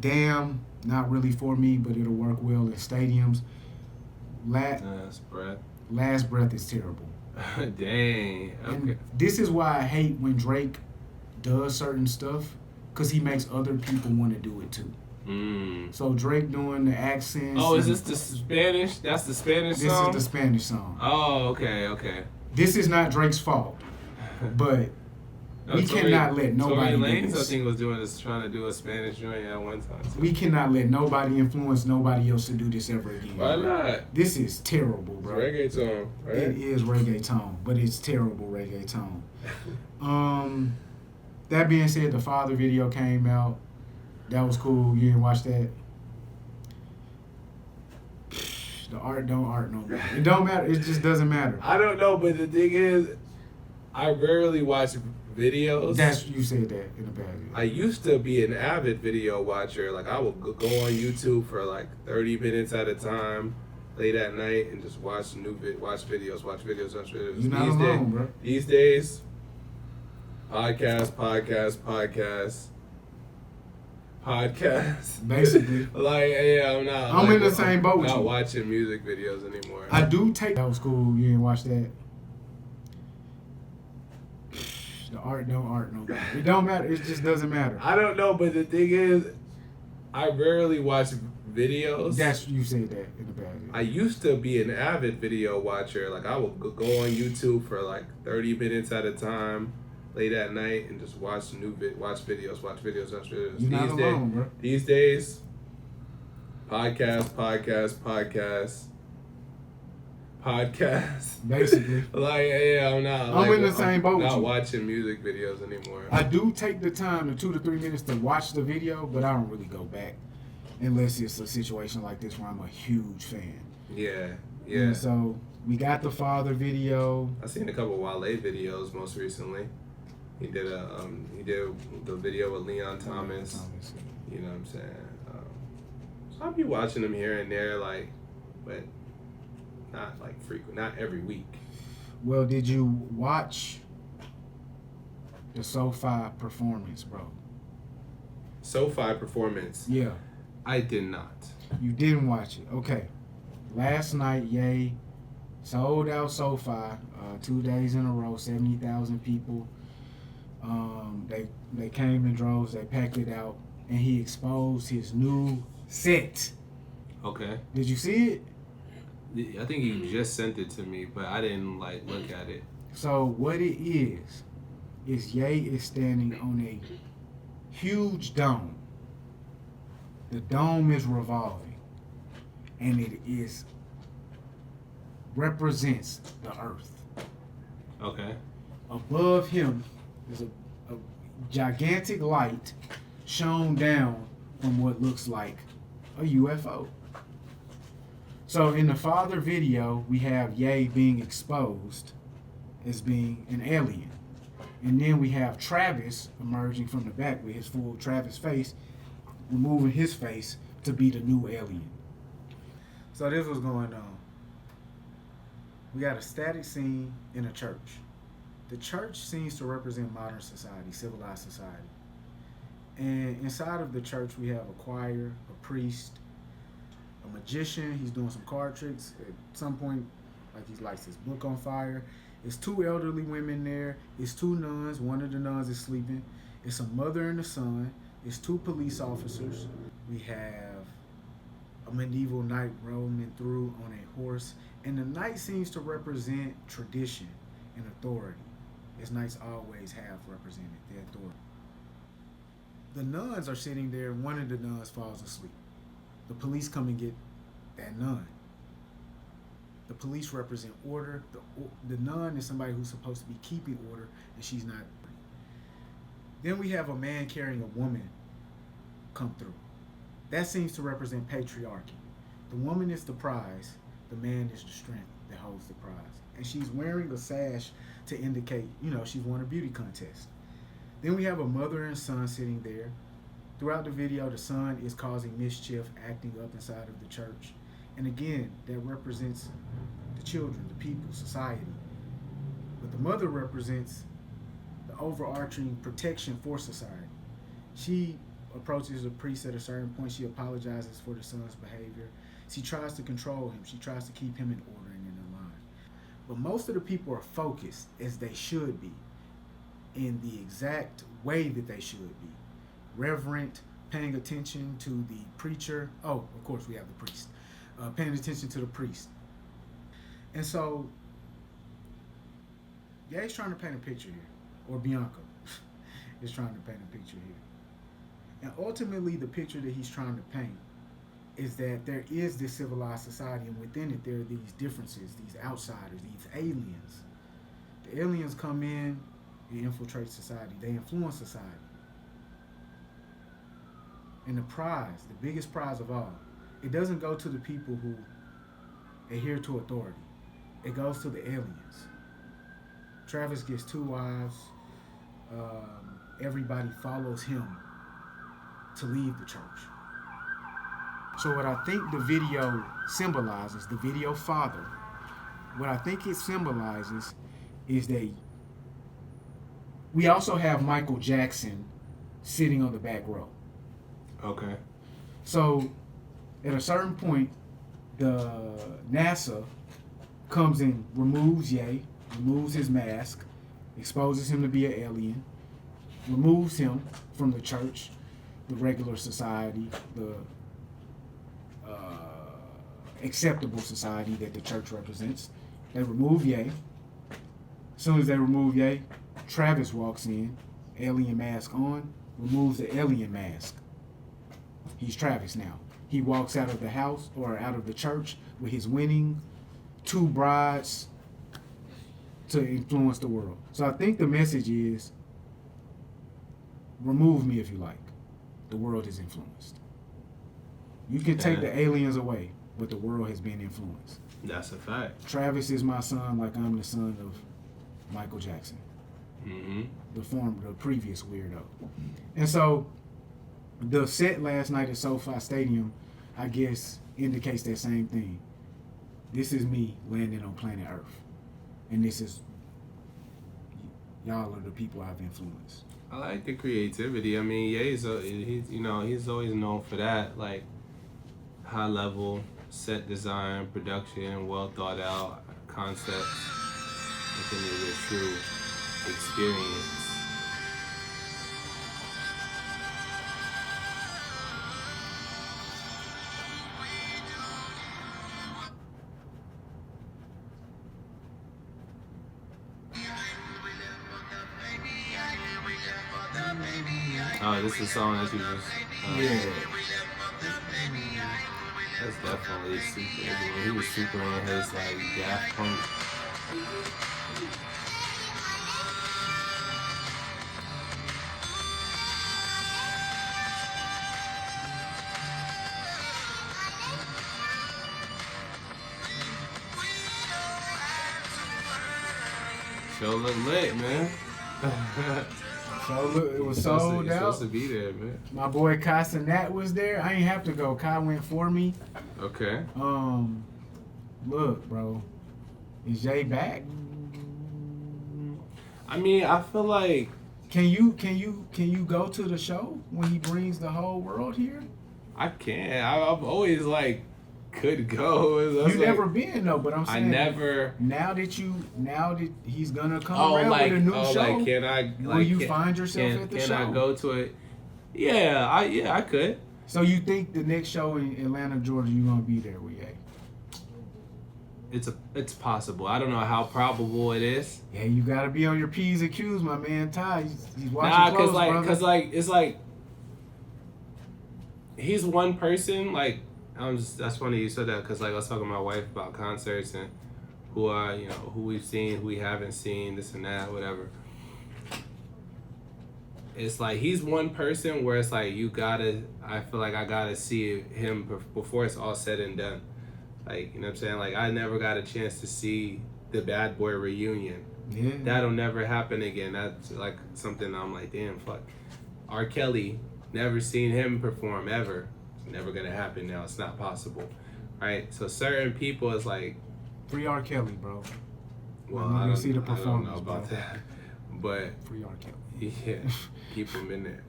Damn, not really for me, but it'll work well in stadiums. Last Breath is terrible. Dang. Okay. And this is why I hate when Drake does certain stuff, because he makes other people want to do it too. So Drake doing the accents. Oh, is this the Spanish? That's the Spanish song? This is the Spanish song. Oh, okay. This is not Drake's fault, but we cannot let nobody Tory do Lanez, I this. think, was trying to do a Spanish joint at one time too. We cannot let nobody influence nobody else to do this ever again. Why bro. not? This is terrible, bro. It's reggaeton, right? It is reggaeton, but it's terrible reggaeton. That being said, the Father video came out. That was cool. You didn't watch that? The art don't no more. It don't matter. It just doesn't matter. I don't know, but the thing is, I rarely watch videos. You said that in the bad. I used to be an avid video watcher. Like I would go on YouTube for like 30 minutes at a time, late at night, and just watch videos. You're not alone, bro. These days, podcast. Basically. Like, yeah, I'm not. I'm in the same boat with not you. watching music videos anymore. I do take that was cool. You didn't watch that. The art no more. It don't matter. It just doesn't matter. I don't know, but the thing is, I rarely watch videos. You said that in the bad. I used to be an avid video watcher. Like I would go on YouTube for like 30 minutes at a time, late at night, and just watch videos. You're not alone, bro. These days, podcast. Basically. Like, yeah, I'm not. I'm in the same boat with Not you. watching music videos anymore. I do take the time, the 2 to 3 minutes to watch the video, but I don't really go back unless it's a situation like this where I'm a huge fan. Yeah. And so we got the Father video. I seen a couple Wale videos most recently. He did the video with Leon Thomas. You know what I'm saying? So I'll be watching them here and there, like, but not like frequent, not every week. Well, did you watch the SoFi performance, bro? SoFi performance? Yeah. I did not. You didn't watch it. Okay. Last night, Ye sold out SoFi 2 days in a row, 70,000 people. They came in droves, they packed it out, and he exposed his new set. Okay. Did you see it? I think you just sent it to me, but I didn't like look at it. So what it is Ye is standing on a huge dome. The dome is revolving, and it represents the earth. Okay. Above him is a gigantic light shone down from what looks like a UFO. So in the Father video, we have Ye being exposed as being an alien. And then we have Travis emerging from the back with his full Travis face, removing his face to be the new alien. So this was going on. We got a static scene in a church. The church seems to represent modern society, civilized society. And inside of the church, we have a choir, a priest, a magician. He's doing some card tricks. At some point, like he lights his book on fire. It's two elderly women there. It's two nuns. One of the nuns is sleeping. It's a mother and a son. It's two police officers. We have a medieval knight roaming through on a horse. And the knight seems to represent tradition and authority, as knights always have represented their authority. The nuns are sitting there, and one of the nuns falls asleep. The police come and get that nun. The police represent order. The nun is somebody who's supposed to be keeping order, and she's not. Then we have a man carrying a woman come through. That seems to represent patriarchy. The woman is the prize. The man is the strength that holds the prize. And she's wearing a sash to indicate, she's won a beauty contest. Then we have a mother and son sitting there. Throughout the video, the son is causing mischief, acting up inside of the church. And again, that represents the children, the people, society. But the mother represents the overarching protection for society. She approaches the priest at a certain point. She apologizes for the son's behavior. She tries to control him. She tries to keep him in order and in line. But most of the people are focused, as they should be, in the exact way that they should be. Reverent, paying attention to the preacher. Oh, of course we have the priest. Paying attention to the priest. And so, yeah, he's trying to paint a picture here. Or Bianca is trying to paint a picture here. And ultimately, the picture that he's trying to paint is that there is this civilized society, and within it there are these differences, these outsiders, these aliens. The aliens come in, they infiltrate society, they influence society. And the prize, the biggest prize of all, it doesn't go to the people who adhere to authority. It goes to the aliens. Travis gets 2 wives. Everybody follows him to leave the church. So what I think the video symbolizes, the video father, what I think it symbolizes is that we also have Michael Jackson sitting on the back row. Okay. So at a certain point, the NASA comes and removes Ye, removes his mask, exposes him to be an alien, removes him from the church, the regular society, the acceptable society that the church represents. They remove Ye. As soon as they remove Ye, Travis walks in, alien mask on, removes the alien mask. He's Travis now. He walks out of the house or out of the church with his winning 2 brides to influence the world. So I think the message is, remove me if you like. The world is influenced. You can take the aliens away, but the world has been influenced. That's a fact. Travis is my son like I'm the son of Michael Jackson. Mm-hmm. The previous weirdo. And so the set last night at SoFi Stadium, I guess, indicates that same thing. This is me landing on planet Earth. And this is, y'all are the people I've influenced. I like the creativity. I mean, he's always known for that, like high level set design, production, well thought out concepts. Within a true experience. Oh, this is a song that you just... Yeah. That's definitely super. He was super in his, like, Daft Punk. Show look lit, man. So look, it was You're sold out. supposed to be there, man. My boy Kai Sinat was there. I ain't have to go. Kai went for me. Okay. Look, bro. Is Jay back? I mean, I feel like Can you go to the show when he brings the whole world here? I can. I've always like could go. That's You like, never been though, but I'm saying I never. Now that he's gonna come around with a new show, like can I? will Like, you can, find yourself at the can show? I go to it? Yeah, I could. So you think the next show in Atlanta, Georgia, you gonna be there with Ye? It's possible. I don't know how probable it is. Yeah, you gotta be on your P's and Q's, my man. Ty, he's watching Nah, close, cause brother. like it's like he's one person. Like that's funny you said that because like I was talking to my wife about concerts and who we've seen, who we haven't seen, this and that, whatever. It's like he's one person where it's like I feel like I gotta see him before it's all said and done. Like, you know what I'm saying? Like, I never got a chance to see the Bad Boy reunion. Yeah. That'll never happen again. That's like something I'm like, damn, fuck. R. Kelly, never seen him perform ever. It's never gonna happen now. It's not possible. Right? So certain people is like, Free R. Kelly, bro. well, You I don't, see the I don't performance, know about bro. that. But Free R. Kelly. yeah, keep him in there.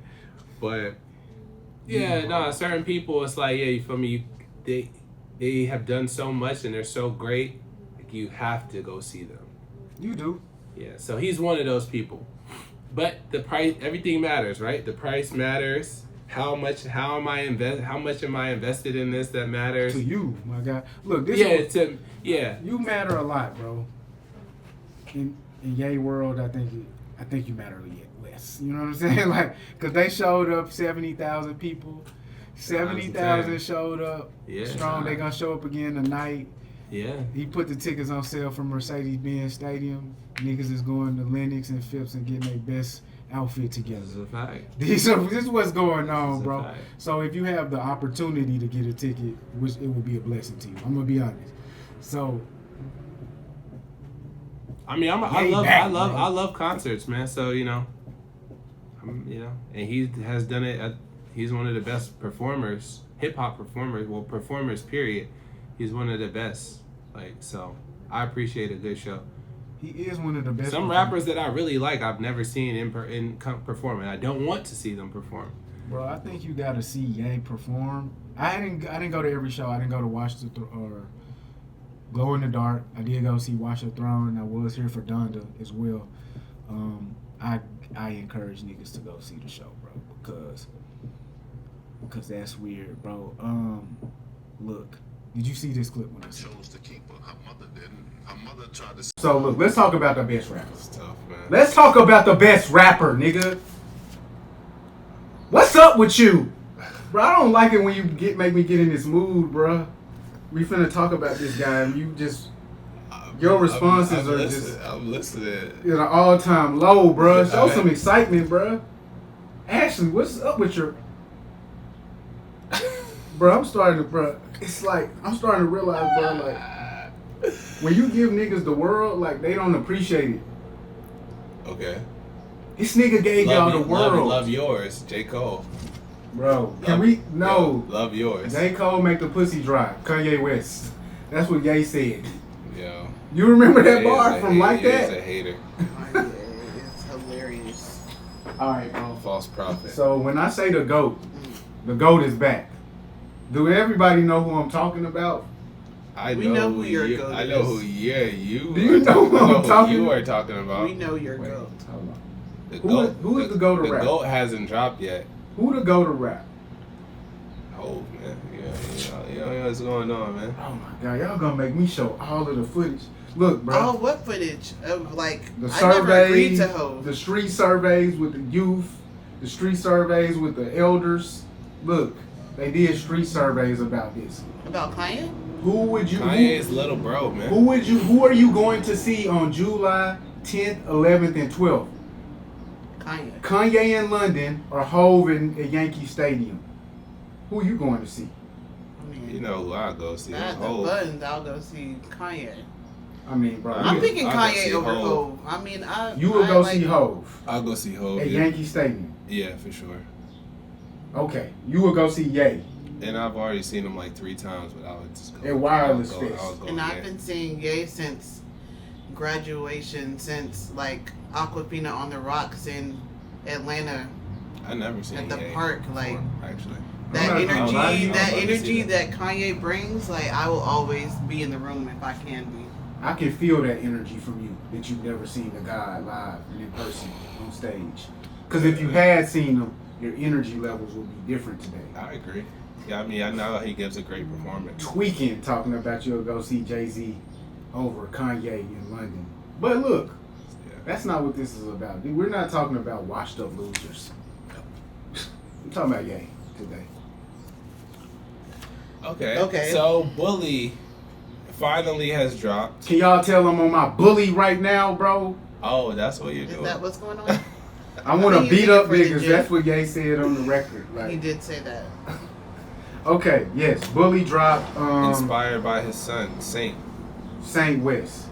But yeah, no, certain people, it's like, yeah, you feel me? They have done so much and they're so great, like you have to go see them. You do. Yeah, so he's one of those people. But the price, everything matters, right? The price matters. How much am I invested in this? That matters. To you, my guy. Look, this you matter a lot, bro. In Ye world, I think you matter less. You know what I'm saying? Like, cause they showed up 70,000 people. 70,000 showed up. Yeah, strong. They gonna show up again tonight. Yeah. He put the tickets on sale for Mercedes-Benz Stadium. Niggas is going to Lennox and Phipps and getting their best outfit together. This is a fact. This is what's going on, bro. Fact. So if you have the opportunity to get a ticket, which it would be a blessing to you. I'm gonna be honest. So I mean, I love concerts, man. So and he has done it. He's one of the best performers, hip hop performers. Well, performers, period. He's one of the best. Like, so I appreciate a good show. he is one of the best. Some rappers that I really like, I've never seen in performing. I don't want to see them perform. Bro, I think you gotta see Ye perform. I didn't go to every show. I didn't go to Watch the or Glow in the Dark. I did go see Watch the Throne. I was here for Donda as well. I encourage niggas to go see the show, bro, because that's weird, bro. Look, did you see this clip when I chose to keep her? Her mother didn't. Her mother tried to. So look, let's talk about the best rapper. It's tough, man. Let's talk about the best rapper, nigga. What's up with you? Bro, I don't like it when you make me get in this mood, bro. We finna talk about this guy and you just your responses are just I'm listening. At an all-time low, bro. Show Alright. some excitement, bro. Ashley, what's up with your bro? It's like I'm starting to realize, bro, like when you give niggas the world, like they don't appreciate it. Okay. This nigga gave y'all the world. Love yours, J. Cole. Bro, can we? No. Yo, love yours. J. Cole make the pussy dry. Kanye West. That's what Ye said. Yo. You remember that Ye bar is from Like He's That? a hater. Yeah, it's hilarious. Alright, bro. False prophet. So when I say the GOAT is back. Do everybody know who I'm talking about? We know who your GOAT I know is. who. Yeah, you. Do you know who I'm talking You about? are talking about. We know your GOAT. Hold on. The Who is the GOAT of The rap? GOAT hasn't dropped yet. Who the GOAT of rap? Oh man, yeah, what's going on, man? Oh my god, y'all gonna make me show all of the footage. Look, bro. Oh, what footage of like? The I never agreed surveys, to Hov. the street surveys with the youth, the street surveys with the elders. Look, they did street surveys about this. About Kanye? Who would you? Kanye's little bro, man. Who are you going to see on July 10th, 11th, and 12th? Kanye. Kanye in London or Hov at Yankee Stadium? Who are you going to see? I mean, You know who I go see? not the Hov. buttons. I'll go see Kanye. I mean, bro. I'm picking I'll go Kanye see over Hov. Hov. I mean, You would I go like, see Hov I'll go see Hov. at Yankee Stadium. Yeah, for sure. Okay. You would go see Ye. And I've already seen him like 3 times, but I would just go. At Wireless I would Fest. go And yeah. I've been seeing Ye since graduation, since like Aquafina on the Rocks in Atlanta I never seen at the Ye park. before, Like actually. that I'm not gonna lie to energy, you. that I'm about to see energy that. that Kanye brings. Like I will always be in the room if I can be. I can feel that energy from you that you've never seen the guy live and in person on stage. Because if you had seen him, your energy levels would be different today. I agree. Yeah, I mean, I know he gives a great performance. Tweaking talking about you'll go see Jay-Z over Kanye in London. But look, Yeah. that's not what this is about. Dude, we're not talking about washed up losers. We're talking about Ye today. Okay. So, Bully finally has dropped. Can y'all tell I'm on my bully right now, bro? Oh, that's what you're Is doing. that what's going on? I want to think beat he's up for the niggas. gym. That's what Ye said on the record. He Like, did say that. okay, yes, Bully dropped Inspired by his son, Saint. Saint West.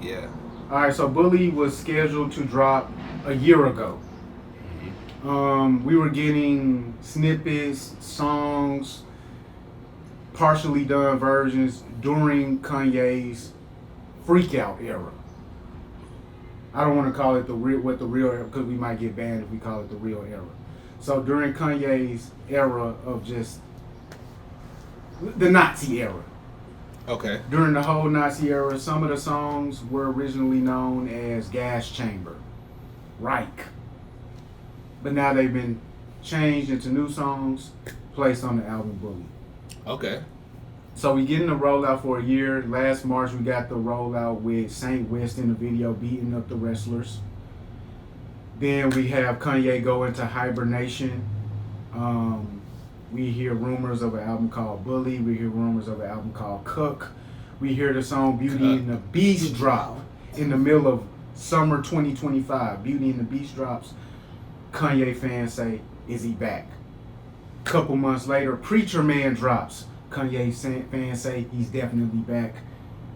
Yeah. All right, so Bully was scheduled to drop a year ago. We were getting snippets, songs, partially done versions during Kanye's Freak Out era. I don't want to call it the real era because we might get banned if we call it the real era. So during Kanye's era of just the Nazi era. Okay. During the whole Nazi era, some of the songs were originally known as Gas Chamber, Reich. But now they've been changed into new songs placed on the album Bully. Okay. So we getting the rollout for a year. Last March we got the rollout with Saint West in the video beating up the wrestlers. Then we have Kanye go into hibernation. We hear rumors of an album called Bully. We hear rumors of an album called Cook. We hear the song Beauty and the Beast drop in the middle of summer 2025. Beauty and the Beast drops. Kanye fans say, is he back? Couple months later, Preacher Man drops. Kanye fans say he's definitely back.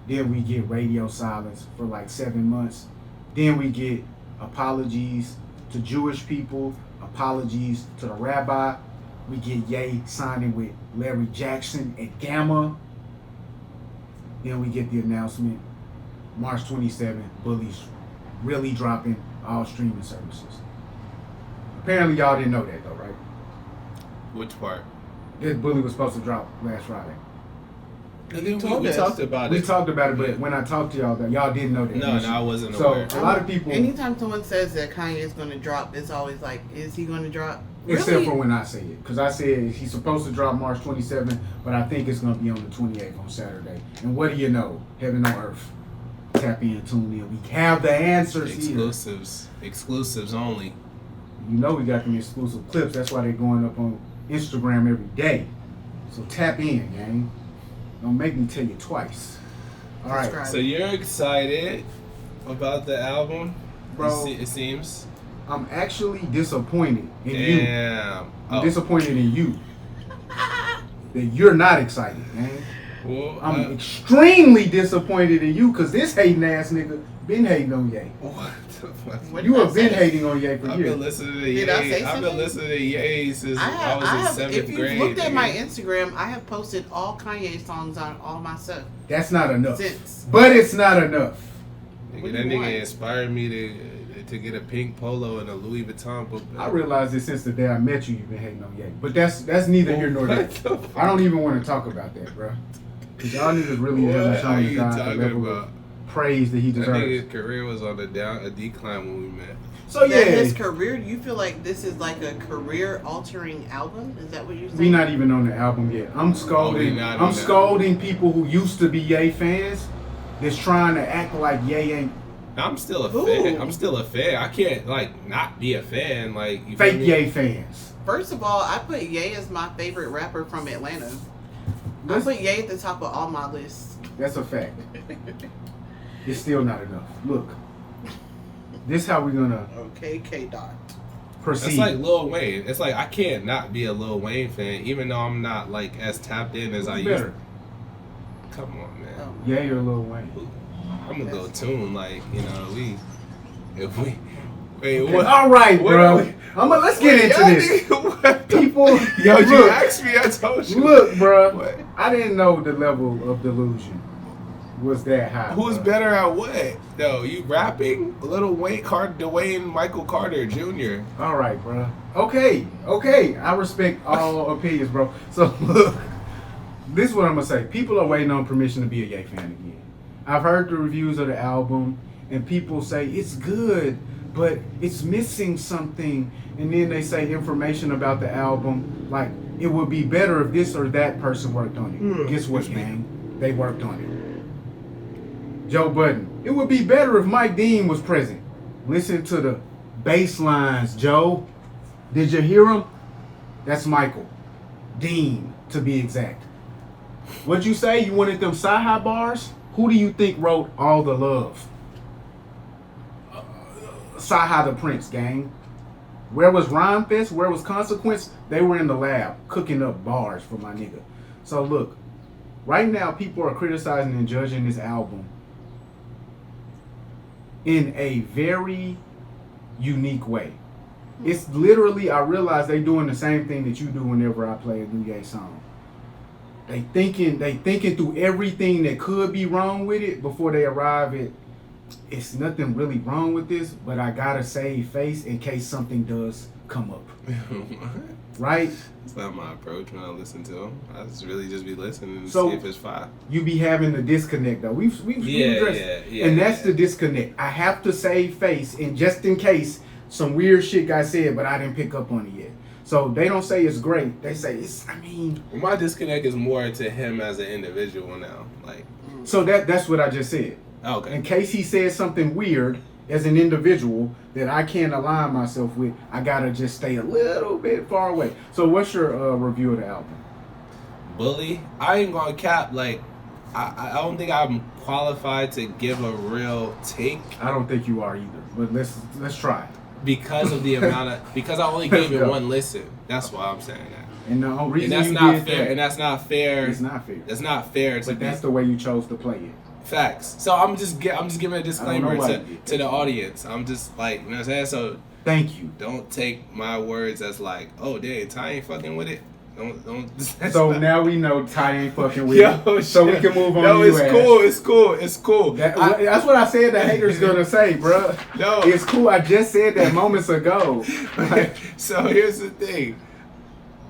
Then we get radio silence for like 7 months. Then we get apologies to Jewish people, apologies to the rabbi. We get Ye signing with Larry Jackson at Gamma. Then we get the announcement, March 27th, Bully's really dropping all streaming services. Apparently y'all didn't know that though, right? Which part? This Bully was supposed to drop last Friday. We told us. talked about We it. talked about it, but when I talked to y'all, that y'all didn't know that. No, I wasn't So aware. a lot of people, Anytime someone says that Kanye is going to drop, it's always like, is he going to drop? except Really? for when I say it, because I said he's supposed to drop March 27th, but I think it's going to be on the 28th on Saturday. And what do you know? Heaven on earth. Tap in, tune in. We have the answers here. Exclusives only. You know we got them exclusive clips. That's why they're going up on Instagram every day. So tap in, gang. Don't make me tell you twice. All right, Subscribe. So you're excited about the album, bro. It seems. I'm actually disappointed in you. Damn. I'm disappointed in you. That you're not excited, man. Well, I'm extremely disappointed in you because this hating ass nigga been hating on Ye. what the fuck? What You did I have been say? hating on Ye for I've years. been listening to Ye. Did I say I've been something? listening to Ye since I was in 7th if you've grade. looked at nigga. my Instagram, I have posted all Kanye songs on all my stuff That's not enough. since. But it's not enough. Nigga, What do that you nigga want? inspired me to get a pink polo and a Louis Vuitton book. I realized it since the day I met you, you've been hating on Ye. But that's neither here nor there. What the fuck? I don't even want to talk about that, bro. Because y'all niggas really haven't What are shown the you guy the talking level about? of praise that he That deserves. nigga's career was on a decline when we met. So That yeah, his career, do you feel like this is like a career altering album? Is that what you're saying? we not even on the album yet. I'm scolding. not I'm on the scolding people who used to be Ye fans that's trying to act like Ye ain't I'm still a Who? fan. I'm still a fan. I can't not be a fan. Like you feel fake me? Ye fans. First of all, I put Ye as my favorite rapper from Atlanta. I Let's- put Ye at the top of all my lists. That's a fact. It's still not enough. Look, this how we're gonna Okay, K Dot. proceed. It's like Lil Wayne. It's like I can't not be a Lil Wayne fan, even though I'm not like as tapped in as I Who's used. better, Come on, man. Oh. Ye or Lil Wayne? I I'm gonna go tune. Like, you know, if we. Wait, Okay. what? All right, What bro. are we- Let's get into Yo, this. nigga, what the- People, Yo, you look, asked me, I told you. look, bro. What? I didn't know the level of delusion was that high. Who's bro. better at what? Though you rapping? Lil Wayne, Dwayne Michael Carter Jr. All right, bro. Okay. I respect all opinions, bro. So look, this is what I'm gonna say. People are waiting on permission to be a Ye fan again. I've heard the reviews of the album, and people say it's good, but it's missing something. And then they say information about the album, like it would be better if this or that person worked on it. Guess what, man? They worked on it. Joe Budden. It would be better if Mike Dean was present. Listen to the bass lines, Joe. Did you hear him? That's Michael Dean, to be exact. What'd you say? You wanted them sci-hi bars? Who do you think wrote All the Love? Sci-hi the Prince, gang. Where was Rhyme Fest? Where was Consequence? They were in the lab cooking up bars for my nigga. So look, right now people are criticizing and judging this album in a very unique way. It's literally, I realize they doing the same thing that you do whenever I play a new Ye song. They thinking through everything that could be wrong with it before they arrive at, it's nothing really wrong with this, but I gotta save face in case something does come up. Right? It's not my approach when I listen to them. I just really just be listening and So, see if it's fine. You be having the disconnect though. We've addressed and that's the disconnect. I have to save face, and just in case some weird shit got said, but I didn't pick up on it yet. So they don't say it's great. They say it's. I mean, Well, my disconnect is more to him as an individual now. Like, so that's what I just said. okay. In case he says something weird as an individual that I can't align myself with, I gotta just stay a little bit far away. So what's your review of the album? Bully, I ain't gonna cap. Like, I don't think I'm qualified to give a real take I don't think you are either, but let's try. because of the amount of because I only gave it Go. one listen. That's why I'm saying that. And the only reason And that's you not did fair. that, And that's not fair. it's not fair. That's not fair to But be that's the way you chose to play it. facts. So I'm just giving a disclaimer why to, you did to the audience. I'm just like, you know what I'm saying? So Thank you. don't take my words as like, oh dang, Ty ain't fucking with it. Don't. So now we know Ty ain't fucking with Yo, it. So we shit. can move on. No, to it's you, cool. Ash. It's cool. It's cool. That's what I said the haters gonna say, bro. No. It's cool. I just said that moments ago. Like, So here's the thing.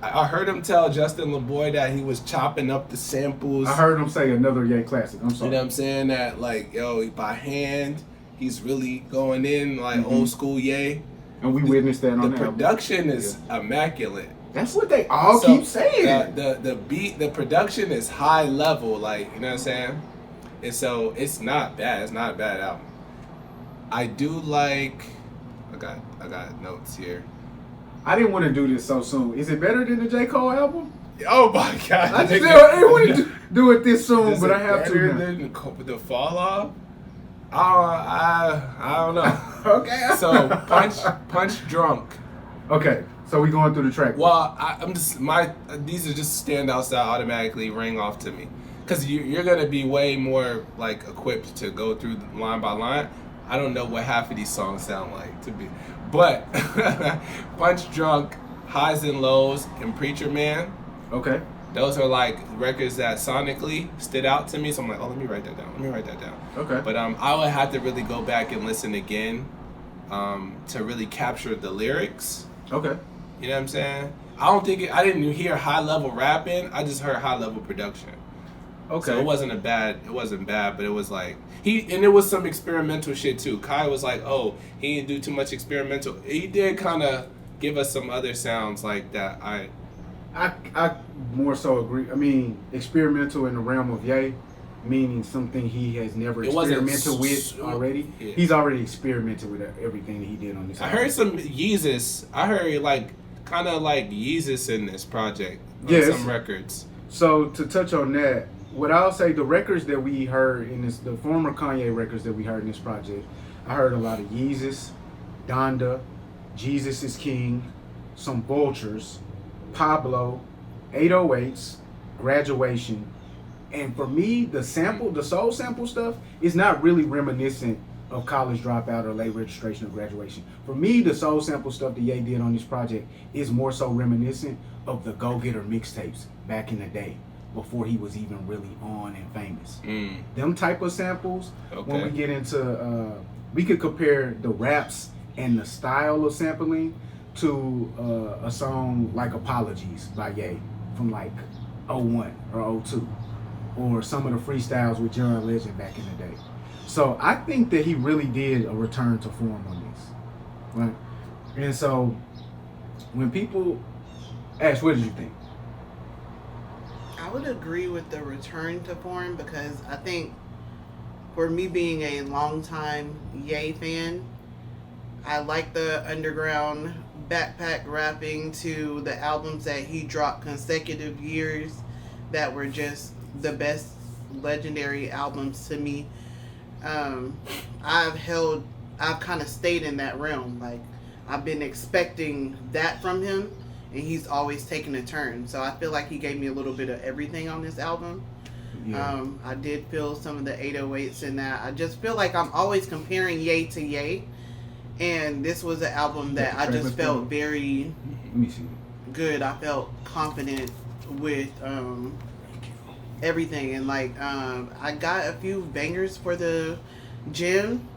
I heard him tell Justin LeBoy that he was chopping up the samples. I heard him say another Ye classic. I'm You sorry. know what I'm saying? That like, yo, by hand, he's really going in like old school Ye. And we witnessed that The on the album. production is immaculate. That's what they all So, keep saying. The beat, the production is high level, like, you know what I'm saying? And so it's not bad. It's not a bad album. I do like. I got notes here. I didn't want to do this so soon. Is it better than the J. Cole album? Oh my god! I didn't want to do it this soon, Is but it I have better to now. than the fall off. I don't know. Okay. So punch drunk. Okay, so we going through the track. Well, I'm just these are just standouts that automatically ring off to me, because you're gonna be way more like equipped to go through line by line. I don't know what half of these songs sound like to be, but Punch Drunk, Highs and Lows, and Preacher Man. Okay. Those are like records that sonically stood out to me. So I'm like, oh, let me write that down. Okay. But I would have to really go back and listen again to really capture the lyrics. Okay. You know what I'm saying? I didn't hear high level rapping. I just heard high level production. Okay. So it wasn't bad, but it was like and it was some experimental shit too. Kai was like, oh, he didn't do too much experimental. He did kind of give us some other sounds like that. I more so agree. I mean, experimental in the realm of Ye, meaning something he has never It wasn't experimented with already. Yeah. He's already experimented with everything that he did on this I album. heard some Yeezus. I heard like kind of like Yeezus in this project on Yes. some records. So to touch on that, what I'll say, the records that we heard in this, the former Kanye records that we heard in this project, I heard a lot of Yeezus, Donda, Jesus is King, some Vultures, Pablo, 808s, Graduation, And for me, the soul sample stuff is not really reminiscent of College Dropout or Late Registration or Graduation. For me, the soul sample stuff that Ye did on this project is more so reminiscent of the Go Getter mixtapes back in the day, before he was even really on and famous. Them type of samples, when we get into, we could compare the raps and the style of sampling to a song like Apologies by Ye from like 01 or 02, or some of the freestyles with John Legend back in the day. So I think that he really did a return to form on this, right? And so when people ask, what did you think? I would agree with the return to form, because I think for me being a longtime Ye fan, I like the underground backpack rapping to the albums that he dropped consecutive years that were just the best legendary albums to me. I've kind of stayed in that realm. Like, I've been expecting that from him, and he's always taken a turn. So I feel like he gave me a little bit of everything on this album. Yeah. I did feel some of the 808s in that. I just feel like I'm always comparing Ye to Ye, and this was an album that I just felt very good. I felt confident with everything, and like I got a few bangers for the gym.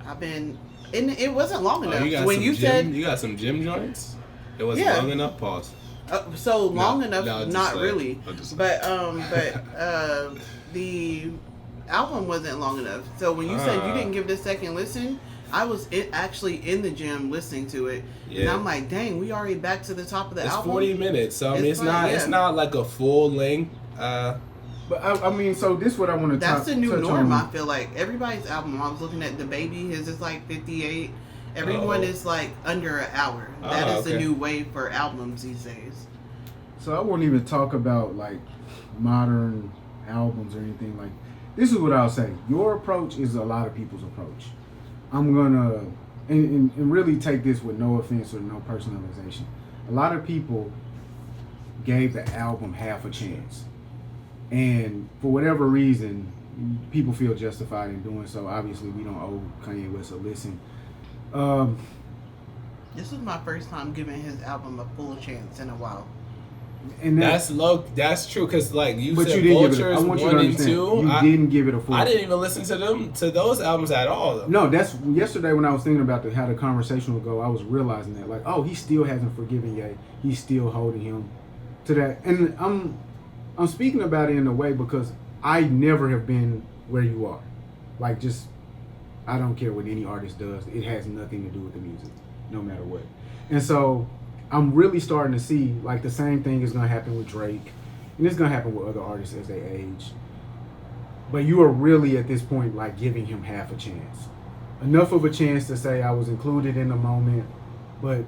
And it wasn't long enough. When you said you got some gym joints, it wasn't long enough. Pause. So long enough, not really. But the album wasn't long enough. So when you said you didn't give it a second listen, I was actually in the gym listening to it, and I'm like, dang, we already back to the top of the album. It's 40 minutes, so I mean, it's not like a full length. But I mean, so this is what I want to That's the new norm. I feel like everybody's album. I was looking at the Baby. His is like 58. Everyone is like under an hour. That is the new wave for albums these days. So I won't even talk about like modern albums or anything. Like, this is what I'll say. Your approach is a lot of people's approach. I'm gonna and really take this with no offense or no personalization. A lot of people gave the album half a chance, and for whatever reason, people feel justified in doing so. Obviously, we don't owe Kanye West a listen. This was my first time giving his album a full chance in a while. And that's true, because like you said, Vultures 1 and 2. You didn't give it a full. I didn't even listen to those albums at all, though. No, that's yesterday when I was thinking about how the conversation would go. I was realizing that, like, oh, he still hasn't forgiven Ye. He's still holding him to that. And I'm speaking about it in a way because I never have been where you are. Like, just, I don't care what any artist does. It has nothing to do with the music, no matter what. And so I'm really starting to see, like, the same thing is going to happen with Drake, and it's going to happen with other artists as they age. But you are really, at this point, like, giving him half a chance. Enough of a chance to say I was included in the moment, but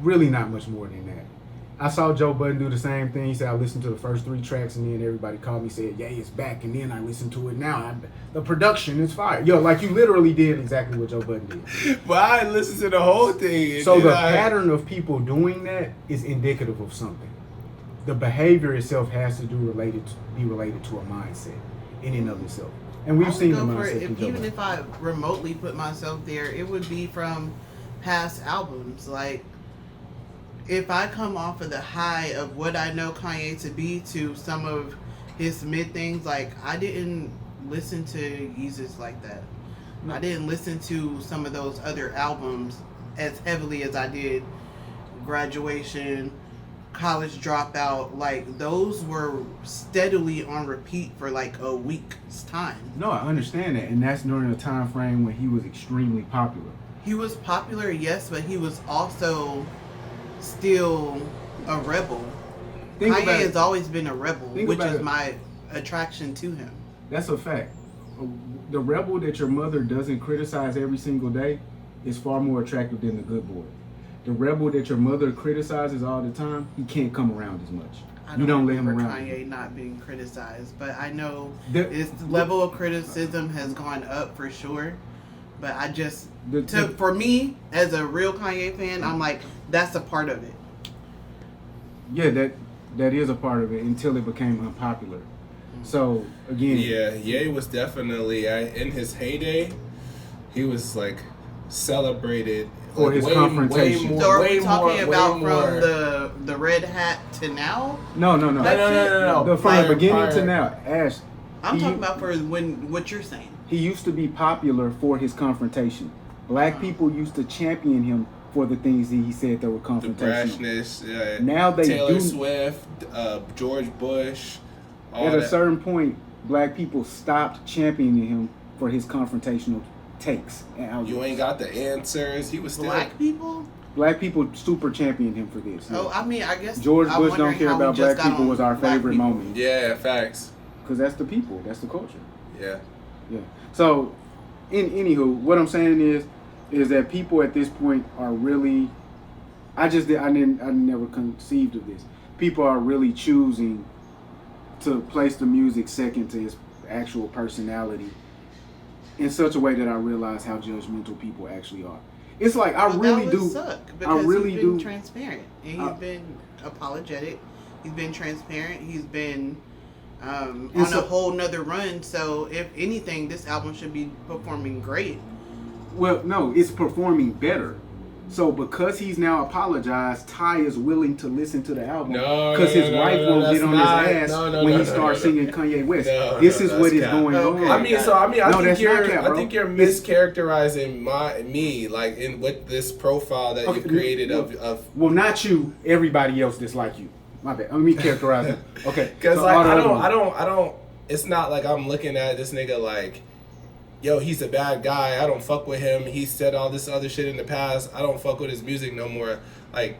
really not much more than that. I saw Joe Budden do the same thing. He said, I listened to the first 3 tracks, and then everybody called me and said, yeah, it's back, and then I listened to it now. The production is fire. Yo, like, you literally did exactly what Joe Budden did. But I listened to the whole thing. So the pattern of people doing that is indicative of something. The behavior itself has to be related to a mindset in and of itself. And we've seen the mindset. Even if I remotely put myself there, it would be from past albums. Like, if I come off of the high of what I know Kanye to be to some of his mid things, like, I didn't listen to Yeezus like that. I didn't listen to some of those other albums as heavily as I did Graduation, College Dropout. Like, those were steadily on repeat for like a week's time. No, I understand that, and that's during a time frame when he was extremely popular. He was popular, yes, but he was also still a rebel. Kanye has always been a rebel, which is my attraction to him. That's a fact. The rebel that your mother doesn't criticize every single day is far more attractive than the good boy. The rebel that your mother criticizes all the time, he can't come around as much. You don't let him around. Kanye not being criticized, but I know his level of criticism has gone up for sure. But I just, for me, as a real Kanye fan, I'm like, that's a part of it. Yeah, that is a part of it until it became unpopular. So again, Yeah, Ye was definitely in his heyday. He was like celebrated For his confrontation. So are we way talking more, about way more. from the red hat to now? no. No. From the Prior- beginning to prior- now, Ash. I'm he- talking about for what you're saying. He used to be popular for his confrontation. Black people used to champion him for the things that he said that were The confrontational. brashness. Now they Taylor do- Swift, George Bush. All At a that. certain point, black people stopped championing him for his confrontational takes and outlooks. You ain't got the answers. He was still. Black people? Black people super championed him for this. Oh, I mean, I guess George I'm Bush wondering don't care how we about just black got people on was our black favorite people. moment. Yeah, facts. Because that's the people. That's the culture. Yeah. Yeah. So, anywho, what I'm saying is that people at this point are really. I never conceived of this. People are really choosing to place the music second to his actual personality in such a way that I realize how judgmental people actually are. It's like I Well, really that would do. suck because really he's been do. transparent and he's been apologetic. He's been transparent. He's been on a whole nother run. So if anything, this album should be performing great. Well, no, it's performing better. So because he's now apologized, Ty is willing to listen to the album because his wife won't get on his ass when he starts singing Kanye West. This is what is going on. I think you're cap, I think you're mischaracterizing me like in with this profile that you created of Well, not you. Everybody else dislike you. My bad. Let me characterize it. Okay. because So like all the I other ones. don't. It's not like I'm looking at this nigga like, yo, he's a bad guy. I don't fuck with him. He said all this other shit in the past. I don't fuck with his music no more. Like,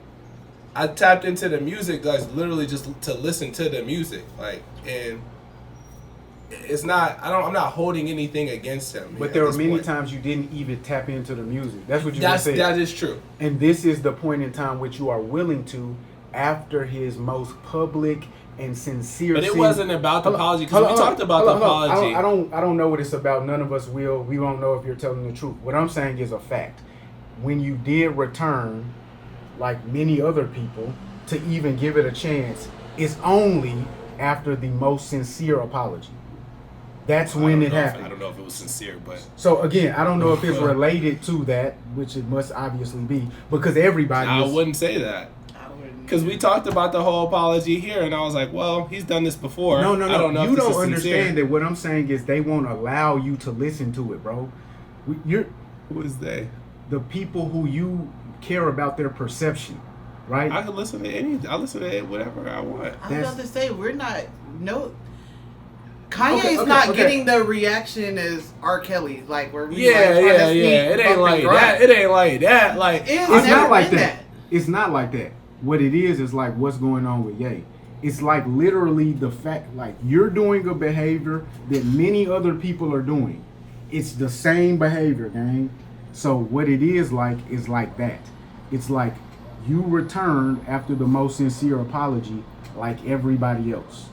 I tapped into the music, guys, literally just to listen to the music. Like, and it's not. I'm not holding anything against him. But there were many times you didn't even tap into the music. That's what you just said. That is true. And this is the point in time which you are willing to after his most public and sincere. But it wasn't about the apology because we talked about the apology. I don't know what it's about. None of us will. We won't know if you're telling the truth. What I'm saying is a fact. When you did return, like many other people, to even give it a chance, it's only after the most sincere apology. That's when it happened. I don't know if it was sincere, but so again, I don't know if it's related to that, which it must obviously be, because everybody. I wouldn't say that. Because we talked about the whole apology here, and I was like, well, he's done this before. No. I don't know You if this don't is understand sincere. that what I'm saying is they won't allow you to listen to it, bro. Who is they? The people who you care about their perception, right? I can listen to anything. I listen to whatever I want. I was about to say we're not Kanye's not getting the reaction as R. Kelly, like where we Yeah. It It ain't like that. It ain't like that. Like It's It's never not like been that. It's not like that. What it is like what's going on with Ye. It's like literally the fact, like you're doing a behavior that many other people are doing. It's the same behavior, gang. So what it is like that. It's like you returned after the most sincere apology, like everybody else.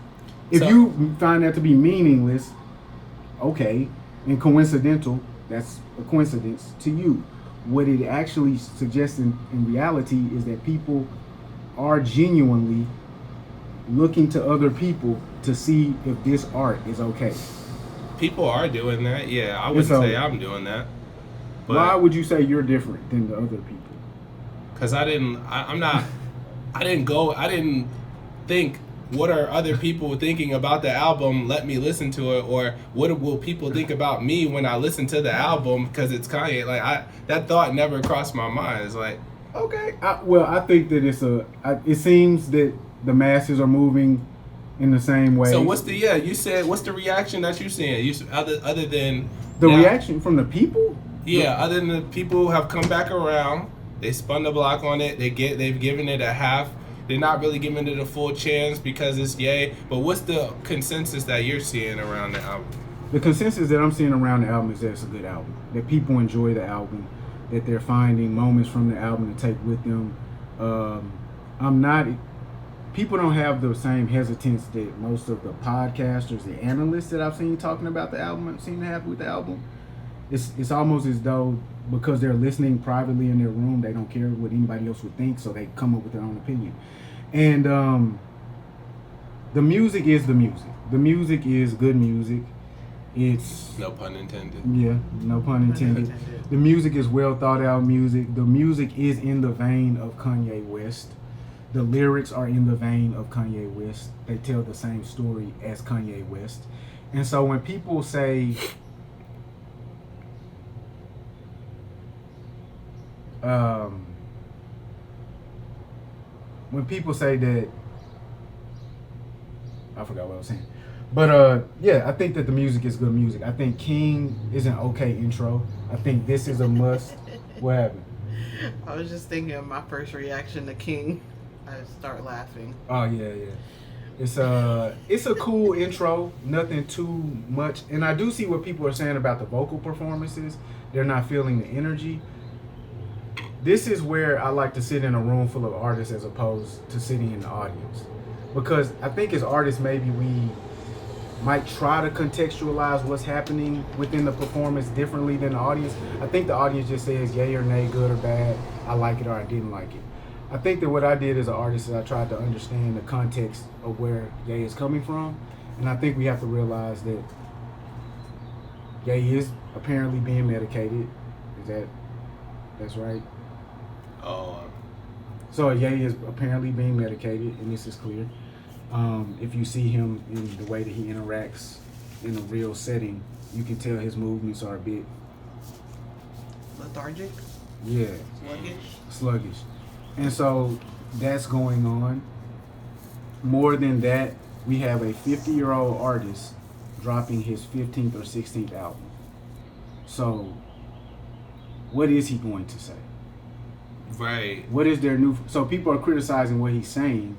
If you find that to be meaningless, okay, and coincidental, that's a coincidence to you. What it actually suggests in reality is that people are genuinely looking to other people to see if this art is okay. people are doing that. Yeah, I wouldn't say I'm doing that. But why would you say you're different than the other people? Because I didn't think, what are other people thinking about the album? Let me listen to it. Or what will people think about me when I listen to the album because it's Kanye? Like, that thought never crossed my mind. It's like, okay. I think that it seems that the masses are moving in the same way. So what's the reaction that you're seeing? Other than the reaction from the people? Yeah, other than the people who have come back around, they spun the block on it. They've given it a half. They're not really giving it a full chance because it's Ye. But what's the consensus that you're seeing around the album? The consensus that I'm seeing around the album is that it's a good album. That people enjoy the album. That they're finding moments from the album to take with them. People don't have the same hesitance that most of the podcasters, the analysts that I've seen talking about the album seem to have with the album. It's almost as though because they're listening privately in their room, they don't care what anybody else would think, so they come up with their own opinion. And the music is the music. The music is good music. It's No pun intended. yeah, no pun intended. The music is well thought out music. The music is in the vein of Kanye West. The lyrics are in the vein of Kanye West. They tell the same story as Kanye West. And so when people say that, I forgot what I was saying. But yeah, I think that the music is good music. I think King is an okay intro. I think this is a must. What happened? I was just thinking of my first reaction to King. I start laughing. Oh yeah. It's a cool intro, nothing too much. And I do see what people are saying about the vocal performances. They're not feeling the energy. This is where I like to sit in a room full of artists as opposed to sitting in the audience. Because I think as artists, maybe we might try to contextualize what's happening within the performance differently than the audience. I think the audience just says yay or nay, good or bad, I like it or I didn't like it. I think that what I did as an artist is I tried to understand the context of where Ye is coming from. And I think we have to realize that Ye is apparently being medicated. That's right? Oh. So Ye is apparently being medicated, and this is clear. If you see him in the way that he interacts in a real setting, you can tell his movements are a bit Lethargic? Yeah. Sluggish. And so that's going on. More than that, we have a 50-year-old artist dropping his 15th or 16th album. So what is he going to say? Right. What is their new... So people are criticizing what he's saying.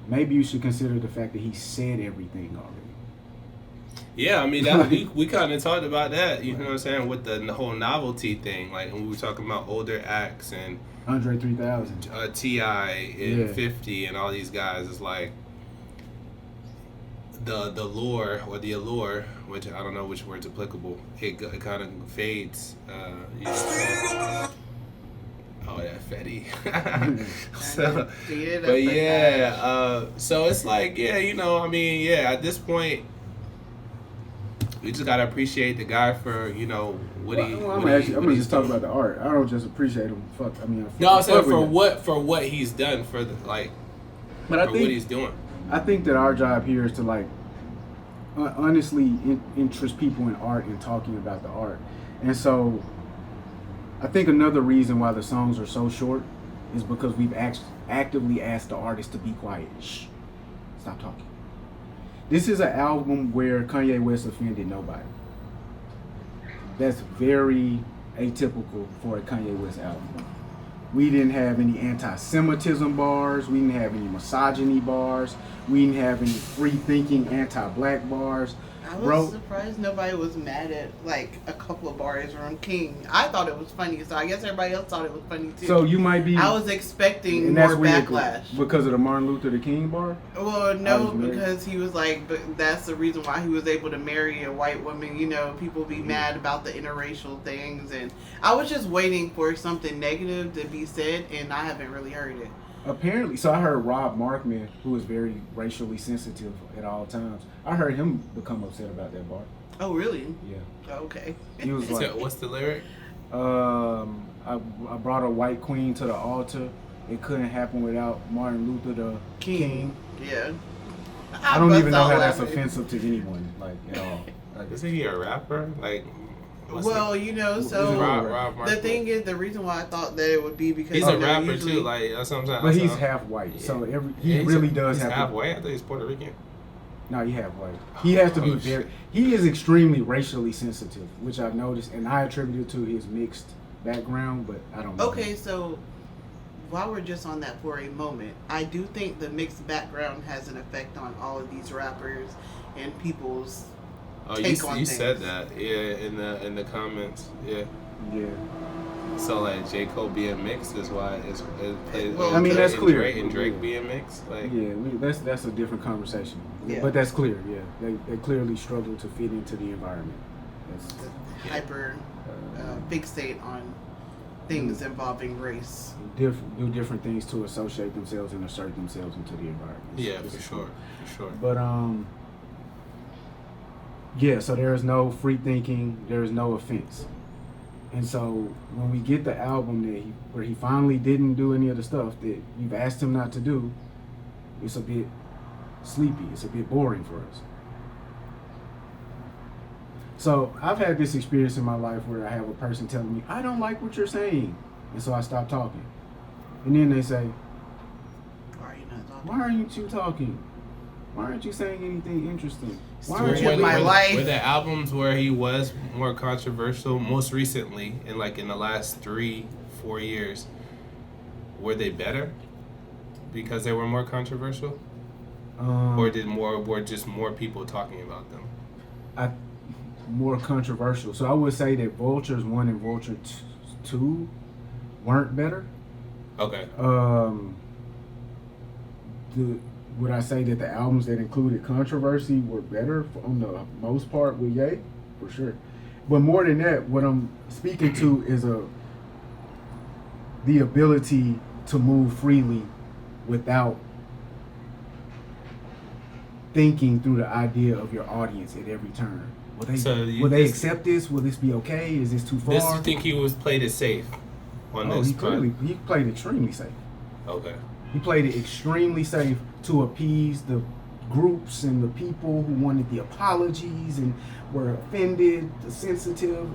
Maybe you should consider the fact that he said everything already. Yeah, I mean, that, we kind of talked about that, you know what I'm saying, with the whole novelty thing. Like, when we were talking about older acts and... Andre 3000. T.I. and 50 and all these guys, it's like... The lure, or the allure, which I don't know which word's applicable, it kind of fades. You know. Oh yeah, Fetty. So, but yeah, so it's like, yeah, you know, I mean, yeah, at this point, we just gotta appreciate the guy for, you know, what he. I'm gonna just talk about the art. I don't just appreciate him. No, I'm saying for what he's done for the but I think what he's doing. I think that our job here is to like honestly interest people in art and talking about the art, and so. I think another reason why the songs are so short is because we've actively asked the artist to be quiet. Shh. Stop talking. This is an album where Kanye West offended nobody. That's very atypical for a Kanye West album. We didn't have any anti-Semitism bars. We didn't have any misogyny bars. We didn't have any free-thinking anti-black bars. I was surprised nobody was mad at like a couple of bars from King. I thought it was funny, so I guess everybody else thought it was funny too. So you might be. I was expecting more backlash because of the Martin Luther King bar. Well, no, because he was like, but that's the reason why he was able to marry a white woman. You know, people be mad about the interracial things, and I was just waiting for something negative to be said, and I haven't really heard it. Apparently, so I heard Rob Markman, who is very racially sensitive at all times. I heard him become upset about that bar. Oh, really? Yeah. Okay. He was like, "What's the lyric?" I brought a white queen to the altar. It couldn't happen without Martin Luther the King. Yeah. I don't even know how that's offensive to anyone, like at all. Like, isn't he a rapper? Like. Well, you know, so the thing is, the reason why I thought that it would be because he's a rapper too, like that's what I'm saying. But he's half white, so he really does have. He's half white. I thought he's Puerto Rican. No, he half white. He has to be very. He is extremely racially sensitive, which I've noticed, and I attribute it to his mixed background, but I don't know. Okay, so while we're just on that for a moment, I do think the mixed background has an effect on all of these rappers and people's. Oh, you said that, yeah, in the comments, yeah. Yeah. So like J. Cole being mixed is why I mean that's clear. And Drake being mixed, like that's a different conversation. Yeah. But that's clear. Yeah, they clearly struggle to fit into the environment. That's hyper fixate on things involving race. do different things to associate themselves and assert themselves into the environment. Yeah, for sure. But yeah. So there is no free thinking. There is no offense. And so when we get the album where he finally didn't do any of the stuff that you've asked him not to do, it's a bit sleepy. It's a bit boring for us. So I've had this experience in my life where I have a person telling me, I don't like what you're saying. And so I stop talking. And then they say, Why are you not talking? why aren't you talking? Why aren't you saying anything interesting? Why Story aren't you of my life. Were the albums where he was more controversial, most recently, in the last 3-4 years, were they better because they were more controversial, or were just more people talking about them? More controversial. So I would say that Vultures 1 and Vulture 2 weren't better. Okay. Would I say that the albums that included controversy were better on the most part with Ye? For sure. But more than that, what I'm speaking to is the ability to move freely without thinking through the idea of your audience at every turn. Will they accept this? Will this be okay? Is this too far? You think he was played it safe on this? He played extremely safe. Okay. He played it extremely safe to appease the groups and the people who wanted the apologies and were offended, the sensitive.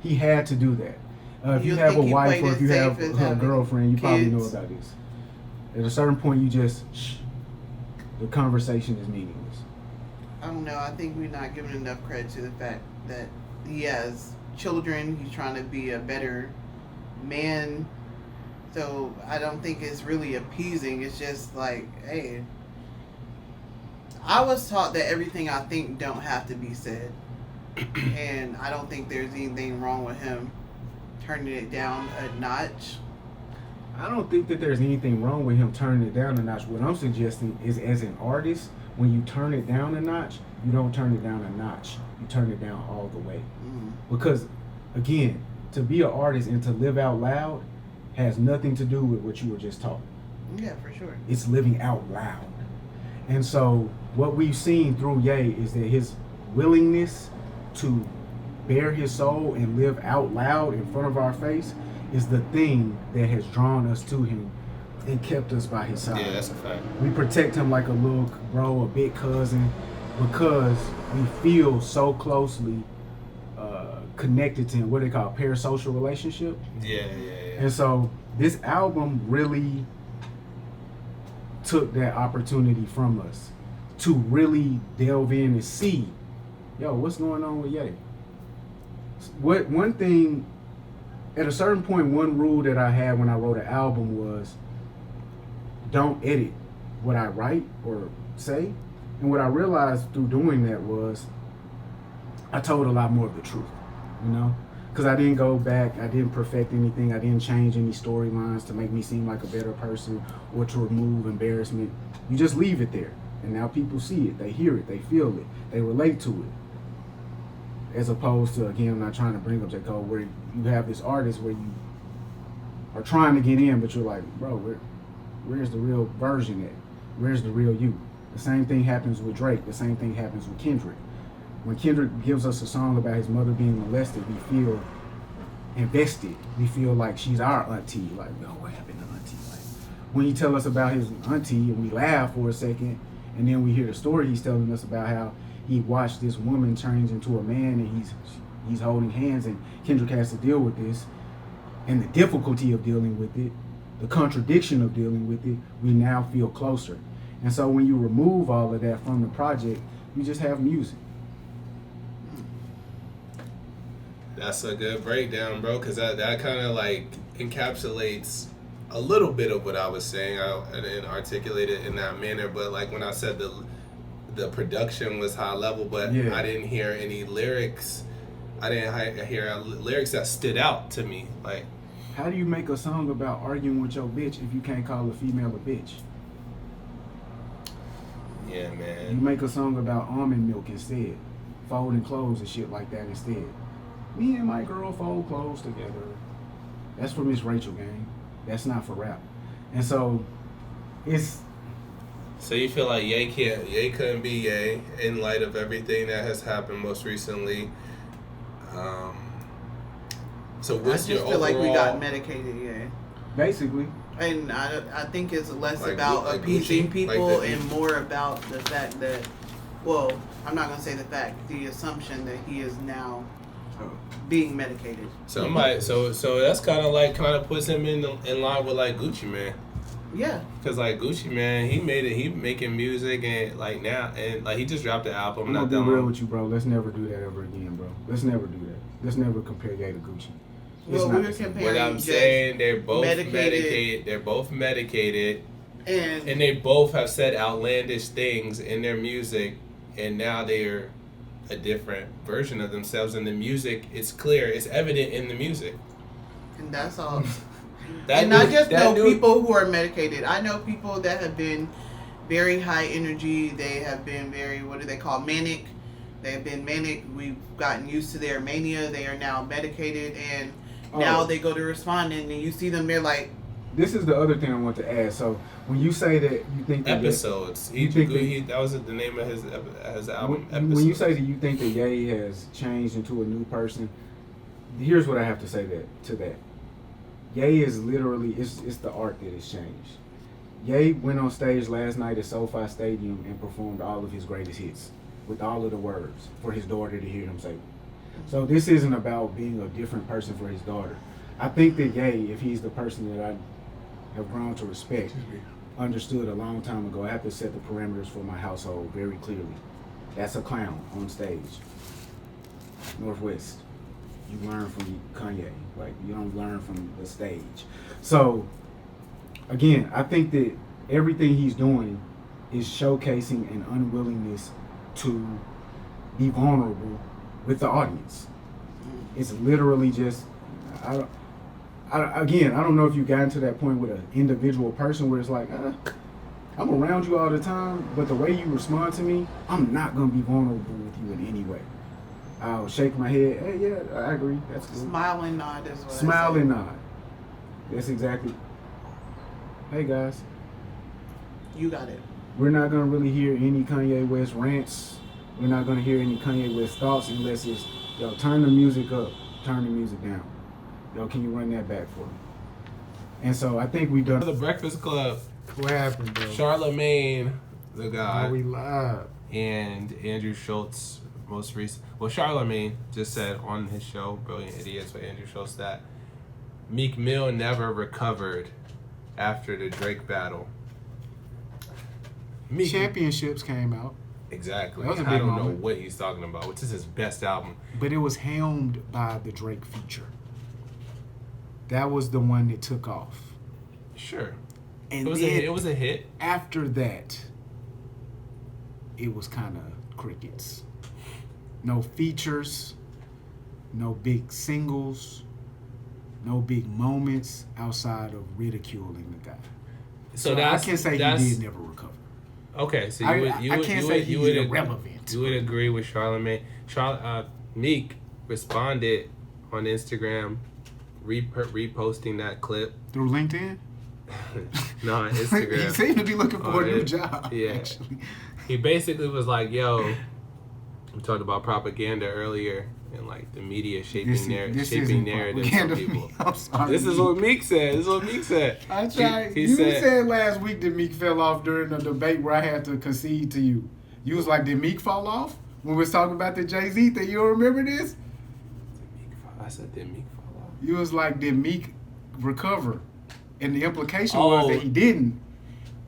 He had to do that. If you have a wife or if you have a girlfriend, you probably know about this. At a certain point, the conversation is meaningless. I don't know. I think we're not giving enough credit to the fact that he has children. He's trying to be a better man. So I don't think it's really appeasing. It's just like, hey, I was taught that everything I think don't have to be said. And I don't think there's anything wrong with him turning it down a notch. I don't think that there's anything wrong with him turning it down a notch. What I'm suggesting is, as an artist, when you turn it down a notch, you don't turn it down a notch. You turn it down all the way. Because, again, to be an artist and to live out loud has nothing to do with what you were just taught. Yeah, for sure. It's living out loud. And so what we've seen through Ye is that his willingness to bare his soul and live out loud in front of our face is the thing that has drawn us to him and kept us by his side. Yeah, that's a fact. We protect him like a little bro, a big cousin, because we feel so closely connected to him. What they call a parasocial relationship. Yeah. And so this album really took that opportunity from us to really delve in and see, what's going on with Ye? One thing, at a certain point, one rule that I had when I wrote an album was, don't edit what I write or say. And what I realized through doing that was I told a lot more of the truth, because I didn't go back, I didn't perfect anything, I didn't change any storylines to make me seem like a better person or to remove embarrassment. You just leave it there, and now people see it, they hear it, they feel it, they relate to it. As opposed to, again, I'm not trying to bring up J. Cole, where you have this artist where you are trying to get in, but you're like, bro, where's the real version at? Where's the real you? The same thing happens with Drake. The same thing happens with Kendrick. When Kendrick gives us a song about his mother being molested, we feel invested. We feel like she's our auntie. Like, what happened to auntie? Like, when he tell us about his auntie and we laugh for a second, and then we hear the story he's telling us about how he watched this woman change into a man, and he's holding hands, and Kendrick has to deal with this, and the difficulty of dealing with it, the contradiction of dealing with it, we now feel closer. And so when you remove all of that from the project, you just have music. That's a good breakdown, bro, because that kind of encapsulates a little bit of what I was saying. I didn't articulate it in that manner, but when I said the production was high level, but yeah. I didn't hear any lyrics. I didn't hear lyrics that stood out to me. How do you make a song about arguing with your bitch if you can't call a female a bitch? Yeah, man. You make a song about almond milk instead, folding clothes and shit like that instead. Me and my girl fold clothes together. That's for Miss Rachel, gang. That's not for rap. And so, it's... So you feel like Ye couldn't be Ye in light of everything that has happened most recently. So what's your I just feel overall... like we got medicated, yeah. Basically. And I think it's less Like about like appeasing Gucci? people Like and more about the fact that, well, I'm not going to say the fact, the assumption that he is now being medicated. So that's kind of puts him in line with like Gucci Mane. Yeah. Cause like Gucci Mane, he making music and like now and like he just dropped the album. I'm gonna be real with you, bro. Let's never do that ever again, bro. Let's never do that. Let's never compare Ye to Gucci. Well, we were comparing. What I'm saying, they're both medicated. They're both medicated, and they both have said outlandish things in their music, and now they're a different version of themselves in the music. It's clear. It's evident in the music. And that's all. And I just know people who are medicated. I know people that have been very high energy. They have been very, what do they call, manic. They have been manic. We've gotten used to their mania. They are now medicated, and now they go to responding, and you see them, they're like... This is the other thing I want to add. So when you say that you think that episodes, that was the name of his album. When you say that you think that Ye has changed into a new person, here's what I have to say to that. Ye is literally it's the art that has changed. Ye went on stage last night at SoFi Stadium and performed all of his greatest hits with all of the words for his daughter to hear him say. So this isn't about being a different person for his daughter. I think that Ye, if he's the person that I have grown to respect, understood a long time ago, I have to set the parameters for my household very clearly. That's a clown on stage. Northwest. You learn from Kanye. Like, you don't learn from the stage. So, again, I think that everything he's doing is showcasing an unwillingness to be vulnerable with the audience. It's literally just, I don't know if you got to that point with an individual person where it's like, I'm around you all the time, but the way you respond to me, I'm not going to be vulnerable with you in any way. I'll shake my head. Hey, yeah, I agree. That's cool. Smile and nod as well. Smile and nod. That's exactly. Hey, guys. You got it. We're not going to really hear any Kanye West rants. We're not going to hear any Kanye West thoughts unless it's, yo, turn the music up, turn the music down. Yo, can you run that back for me? And so I think we done. The Breakfast Club. What happened, bro? Charlamagne, the guy. Oh, we live. And Andrew Schultz, most recent. Well, Charlamagne just said on his show, Brilliant Idiots with Andrew Schultz, that Meek Mill never recovered after the Drake battle. Championships came out. Exactly. That was a big I don't moment. know what he's talking about, which is his best album. But it was helmed by the Drake feature. That was the one that took off. Sure. And it was a hit. After that, it was kind of crickets. No features, no big singles, no big moments outside of ridiculing the guy. So I can say he did never recover. Okay, so you would agree with Charlamagne. Meek responded on Instagram, reposting that clip through LinkedIn. No, on Instagram. He seemed to be looking for a new job. Yeah, actually. He basically was like, "Yo, we talked about propaganda earlier, and like the media shaping narratives for people." I'm sorry. This is what Meek said. I tried. You said last week that Meek fell off during the debate where I had to concede to you. You was like, "Did Meek fall off?" When we was talking about the Jay-Z thing. You don't remember this? I said, "Did Meek fall off?" You was like, "Did Meek recover?" And the implication was that he didn't,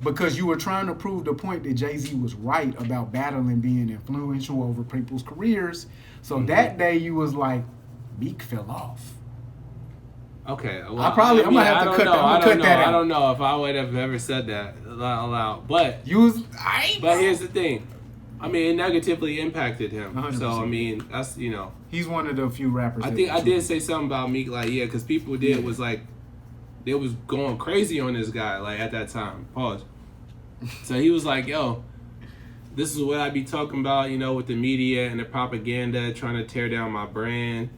because you were trying to prove the point that Jay-Z was right about battling being influential over people's careers. So that day you was like, Meek fell off. Okay, well, I'm gonna have to cut that out. I don't know if I would have ever said that aloud, but But here's the thing. I mean, it negatively impacted him. 100%. So I mean, that's he's one of the few rappers. I think I did say something about Meek, like because people was like. They was going crazy on this guy, like, at that time. Pause. So he was like, yo, this is what I be talking about, with the media and the propaganda, trying to tear down my brand.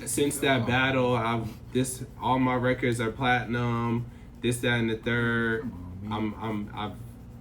since that battle, all my records are platinum. This, that, and the third.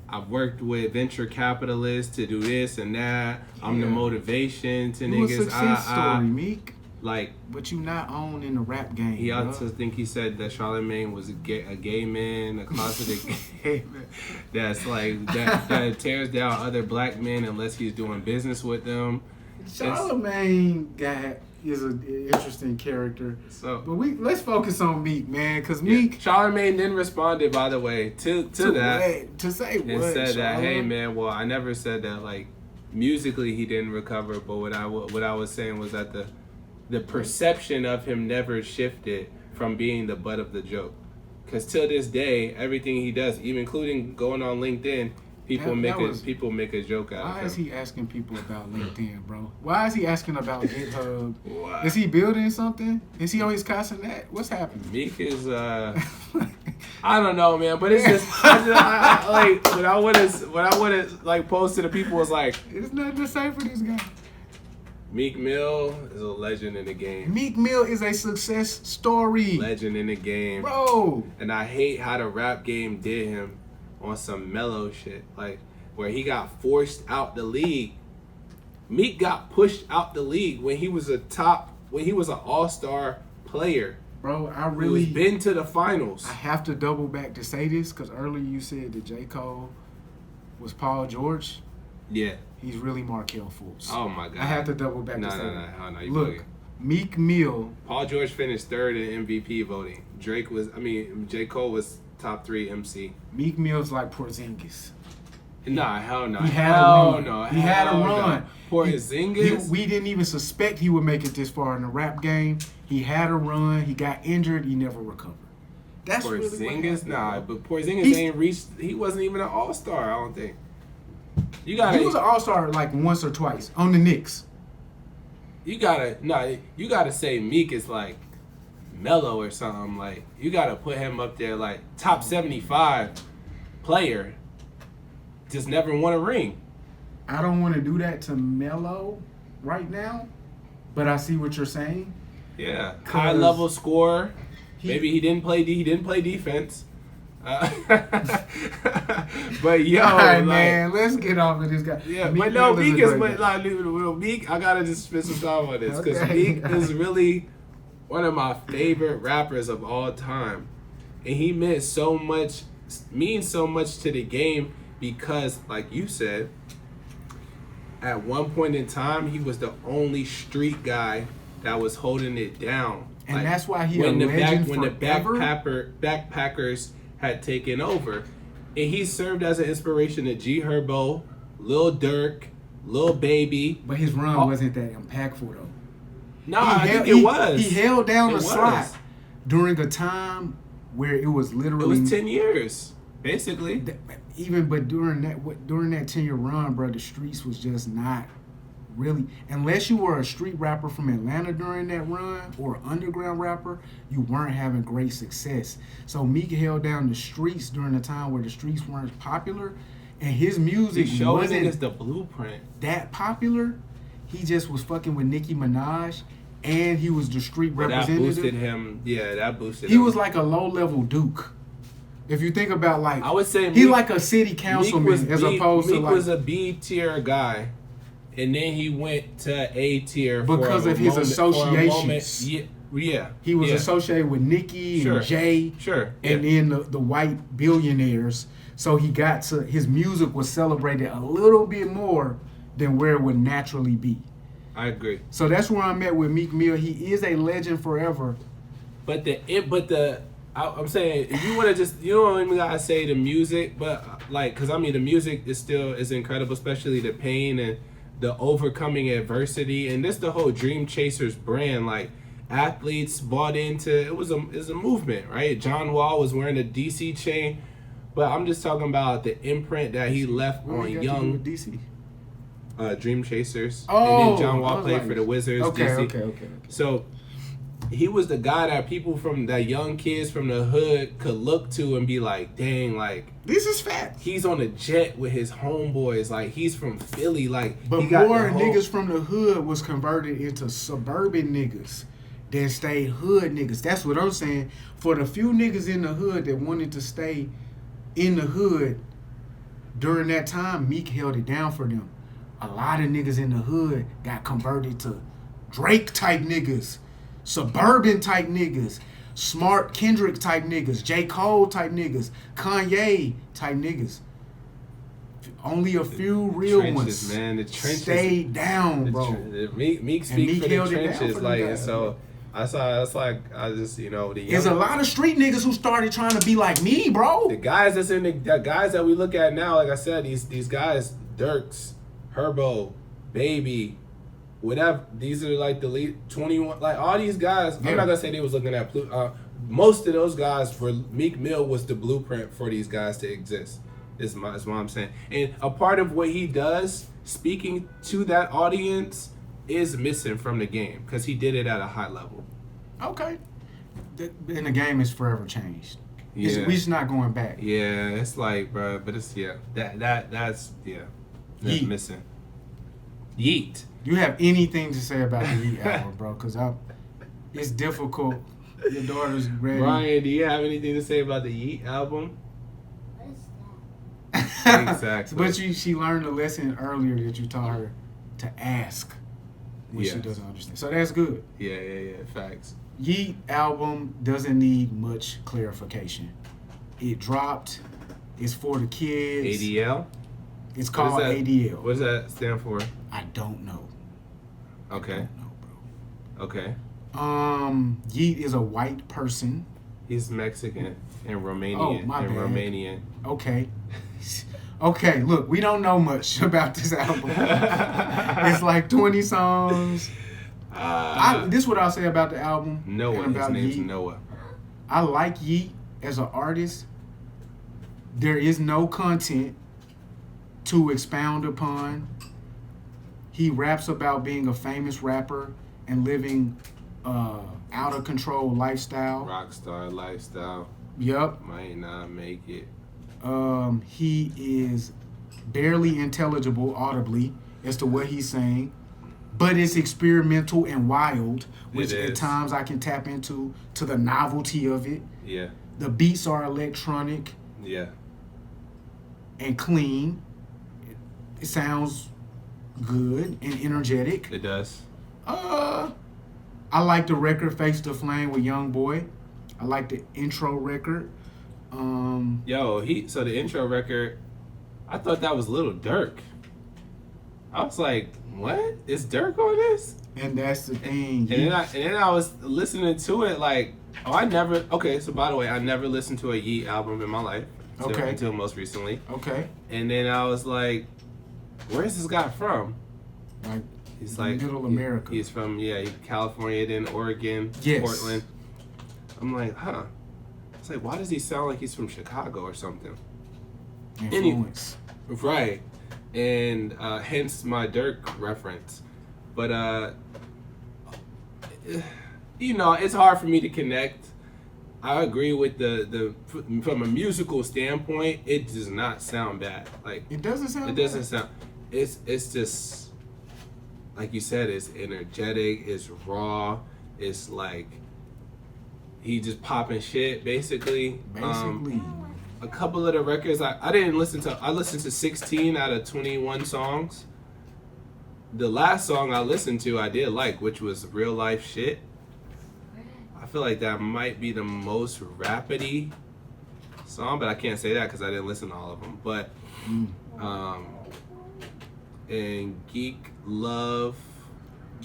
I've worked with venture capitalists to do this and that. I'm the motivation to you niggas. A success story, Meek. Like, but you not owned in the rap game. He also think he said that Charlamagne was a gay man, a closeted gay man. That's like that tears down other black men unless he's doing business with them. Charlamagne is an interesting character. So, but let's focus on Meek, man, because Meek. Charlamagne then responded, by the way, to that. To say and what? Said that, hey man, well I never said that like musically he didn't recover, but what I was saying was that the perception of him never shifted from being the butt of the joke. Because till this day, everything he does, even including going on LinkedIn, people make a joke out of him. Why is he asking people about LinkedIn, bro? Why is he asking about GitHub? Why? Is he building something? Is he always cussing that? What's happening? Meek is I don't know, man, but it's just like what I would have like posted to people was like, there's nothing to say for this guy. Meek Mill is a legend in the game. Meek Mill is a success story. Legend in the game, bro. And I hate how the rap game did him on some mellow shit, like where he got forced out the league. Meek got pushed out the league when he was an all-star player. Bro, who's been to the finals. I have to double back to say this because earlier you said that J. Cole was Paul George. Yeah. He's really Markelle Fultz. Oh my God. I have to double back to say that. No, look, bugging. Meek Mill. Paul George finished third in MVP voting. J. Cole was top 3 MC. Meek Mill's like Porzingis. Nah, hell no. He had a run. No, he had a run. Porzingis? We didn't even suspect he would make it this far in the rap game. He had a run. He got injured. He never recovered. That's Porzingis? Really what nah, but Porzingis ain't reached. He wasn't even an all-star, I don't think. He was an all-star like once or twice on the Knicks. You gotta say Meek is like mellow or something. Like you gotta put him up there like top 75 player. Just never won a ring. I don't want to do that to Melo right now, but I see what you're saying. Yeah, high level scorer. Maybe he didn't play defense. But yo, all right, like, man, let's get off of this guy. Yeah, but no, Meek is Meek. I gotta just spend some time on this because Meek is really one of my favorite rappers of all time, and he means so much to the game because, like you said, at one point in time he was the only street guy that was holding it down, and like, that's why when the backpackers had taken over, and he served as an inspiration to G Herbo, Lil Durk, Lil Baby. But his run wasn't that impactful though. No, I think it was. He held down the slot during a time where it was literally. It was 10 years, basically. But during that 10-year run, bro, the streets was just not really, unless you were a street rapper from Atlanta during that run or an underground rapper, you weren't having great success. So Meek held down the streets during a time where the streets weren't popular, and his music wasn't the blueprint that popular. He just was fucking with Nicki Minaj, and he was the street representative. That boosted him. Yeah, that boosted him. He was like a low-level Duke. If you think about, like, I would say he's like a city councilman opposed to Meek like. was a B tier guy. And then he went to A tier because of his associations. Yeah. He was associated with Nicki and Jay. And then the white billionaires. So he got to, his music was celebrated a little bit more than where it would naturally be. I agree. So that's where I'm at with Meek Mill. He is a legend forever. But I'm saying, if you want to just, you don't even gotta say the music, but like, cause I mean the music is incredible, especially the pain and the overcoming adversity, and this the whole Dream Chasers brand. Like athletes bought into it was a movement, right? John Wall was wearing a DC chain, but I'm just talking about the imprint that he left on young DC. Dream Chasers. Oh, and then John Wall played for the Wizards. Okay, DC. Okay. So he was the guy that people from that young kids from the hood could look to and be like, dang, like this is fat. He's on a jet with his homeboys, like he's from Philly, like. But more niggas from the hood was converted into suburban niggas, than stay hood niggas. That's what I'm saying. For the few niggas in the hood that wanted to stay in the hood during that time, Meek held it down for them. A lot of niggas in the hood got converted to Drake type niggas, suburban type niggas, Smart Kendrick type niggas, J. Cole type niggas, Kanye type niggas. Only a few real trenches, ones, man. The trenches stayed down, bro. Meek speak for the held it down trenches, for them like, guys, and so I saw. It's like I just, the There's a lot of street niggas who started trying to be like me, bro. the guys that's in the guys that we look at now. Like I said, these guys, Dirks, Herbo, Baby, whatever. These are like the lead 21. Like all these guys. Yeah. I'm not gonna say they was looking at most of those guys. For Meek Mill was the blueprint for these guys to exist. Is what I'm saying. And a part of what he does, speaking to that audience, is missing from the game because he did it at a high level. Okay. And the game is forever changed. Yeah. We just not going back. Yeah, it's like, bro, but it's that's Yeet. missing. Yeet. You have anything to say about the Yeet album, bro? Because it's difficult. Your daughter's ready. Ryan, do you have anything to say about the Yeet album? Exactly. But she learned a lesson earlier that you taught her to ask when she Yes. doesn't understand. So that's good. Yeah. Facts. Yeet album doesn't need much clarification. It dropped. It's for the kids. ADL. It's called that? ADL. What does that stand for? I don't know. Okay. I don't know, bro. Okay. Yeet is a white person. He's Mexican and Romanian. Oh, my bad. Romanian. Okay. Okay, look, we don't know much about this album. It's like 20 songs. This is what I'll say about the album. Noah. And about His name's Yeet. Noah. I like Yeet as an artist. There is no content to expound upon. He raps about being a famous rapper and living out of control lifestyle. Rockstar lifestyle. Yup. Might not make it. He is barely intelligible audibly as to what he's saying, but it's experimental and wild, which It at is. times I can tap into to the novelty of it. Yeah. The beats are electronic Yeah. and clean. It sounds good and energetic. It does. I like the record Face the Flame with Young Boy. I like the intro record. So the intro record, I thought that was Little Dirk. I was like, what? Is Dirk on this? And that's the thing. And then I was listening to it like, so by the way, I never listened to a Yeet album in my life. Until most recently. Okay. And then I was like, where's this guy from? Like, He's like Middle America. He's from California, then Oregon, Yes. Portland. I'm like, huh. It's like, why does he sound like he's from Chicago or something? Influence. Right. And hence my Dirk reference. But it's hard for me to connect. I agree with the from a musical standpoint, it does not sound bad. Like It doesn't sound it doesn't sound. It's just like you said. It's energetic. It's raw. It's like he just popping shit basically. A couple of the records I didn't listen to. I listened to 16 out of 21 songs. The last song I listened to I did like, which was Real Life Shit. I feel like that might be the most rapidy song, but I can't say that because I didn't listen to all of them. But and Geek Love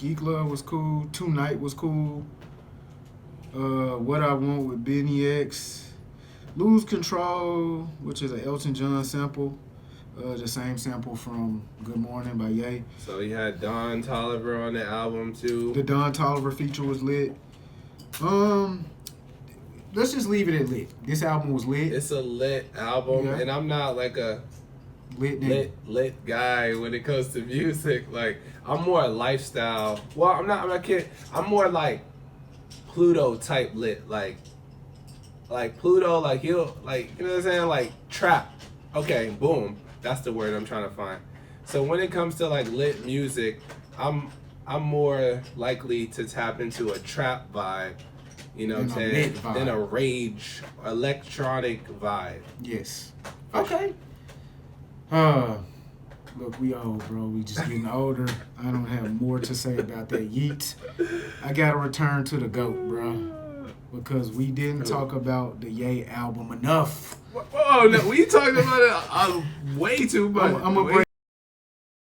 was cool. Tonight was cool. What I Want with Benny X. Lose Control, which is an Elton John sample. The same sample from Good Morning by Ye. So he had Don Toliver on the album too. The Don Toliver feature was lit. Let's just leave it at lit. This album was lit. It's a lit album, Yeah. and I'm not like a lit guy when it comes to music. Like I'm more lifestyle. Well, I'm not kidding. I'm more like Pluto type lit. Like Pluto, like he'll like, you know what I'm saying? Like trap. Okay, boom. That's the word I'm trying to find. So when it comes to like lit music, I'm more likely to tap into a trap vibe, you know what I'm saying, than a rage electronic vibe. Yes. Okay. Look, we old, bro. We just getting older. I don't have more to say about that. Yeet. I gotta return to the GOAT, bro. Because we didn't talk about the YEAT album enough. Oh, no, we talked about it way too much. I'm gonna break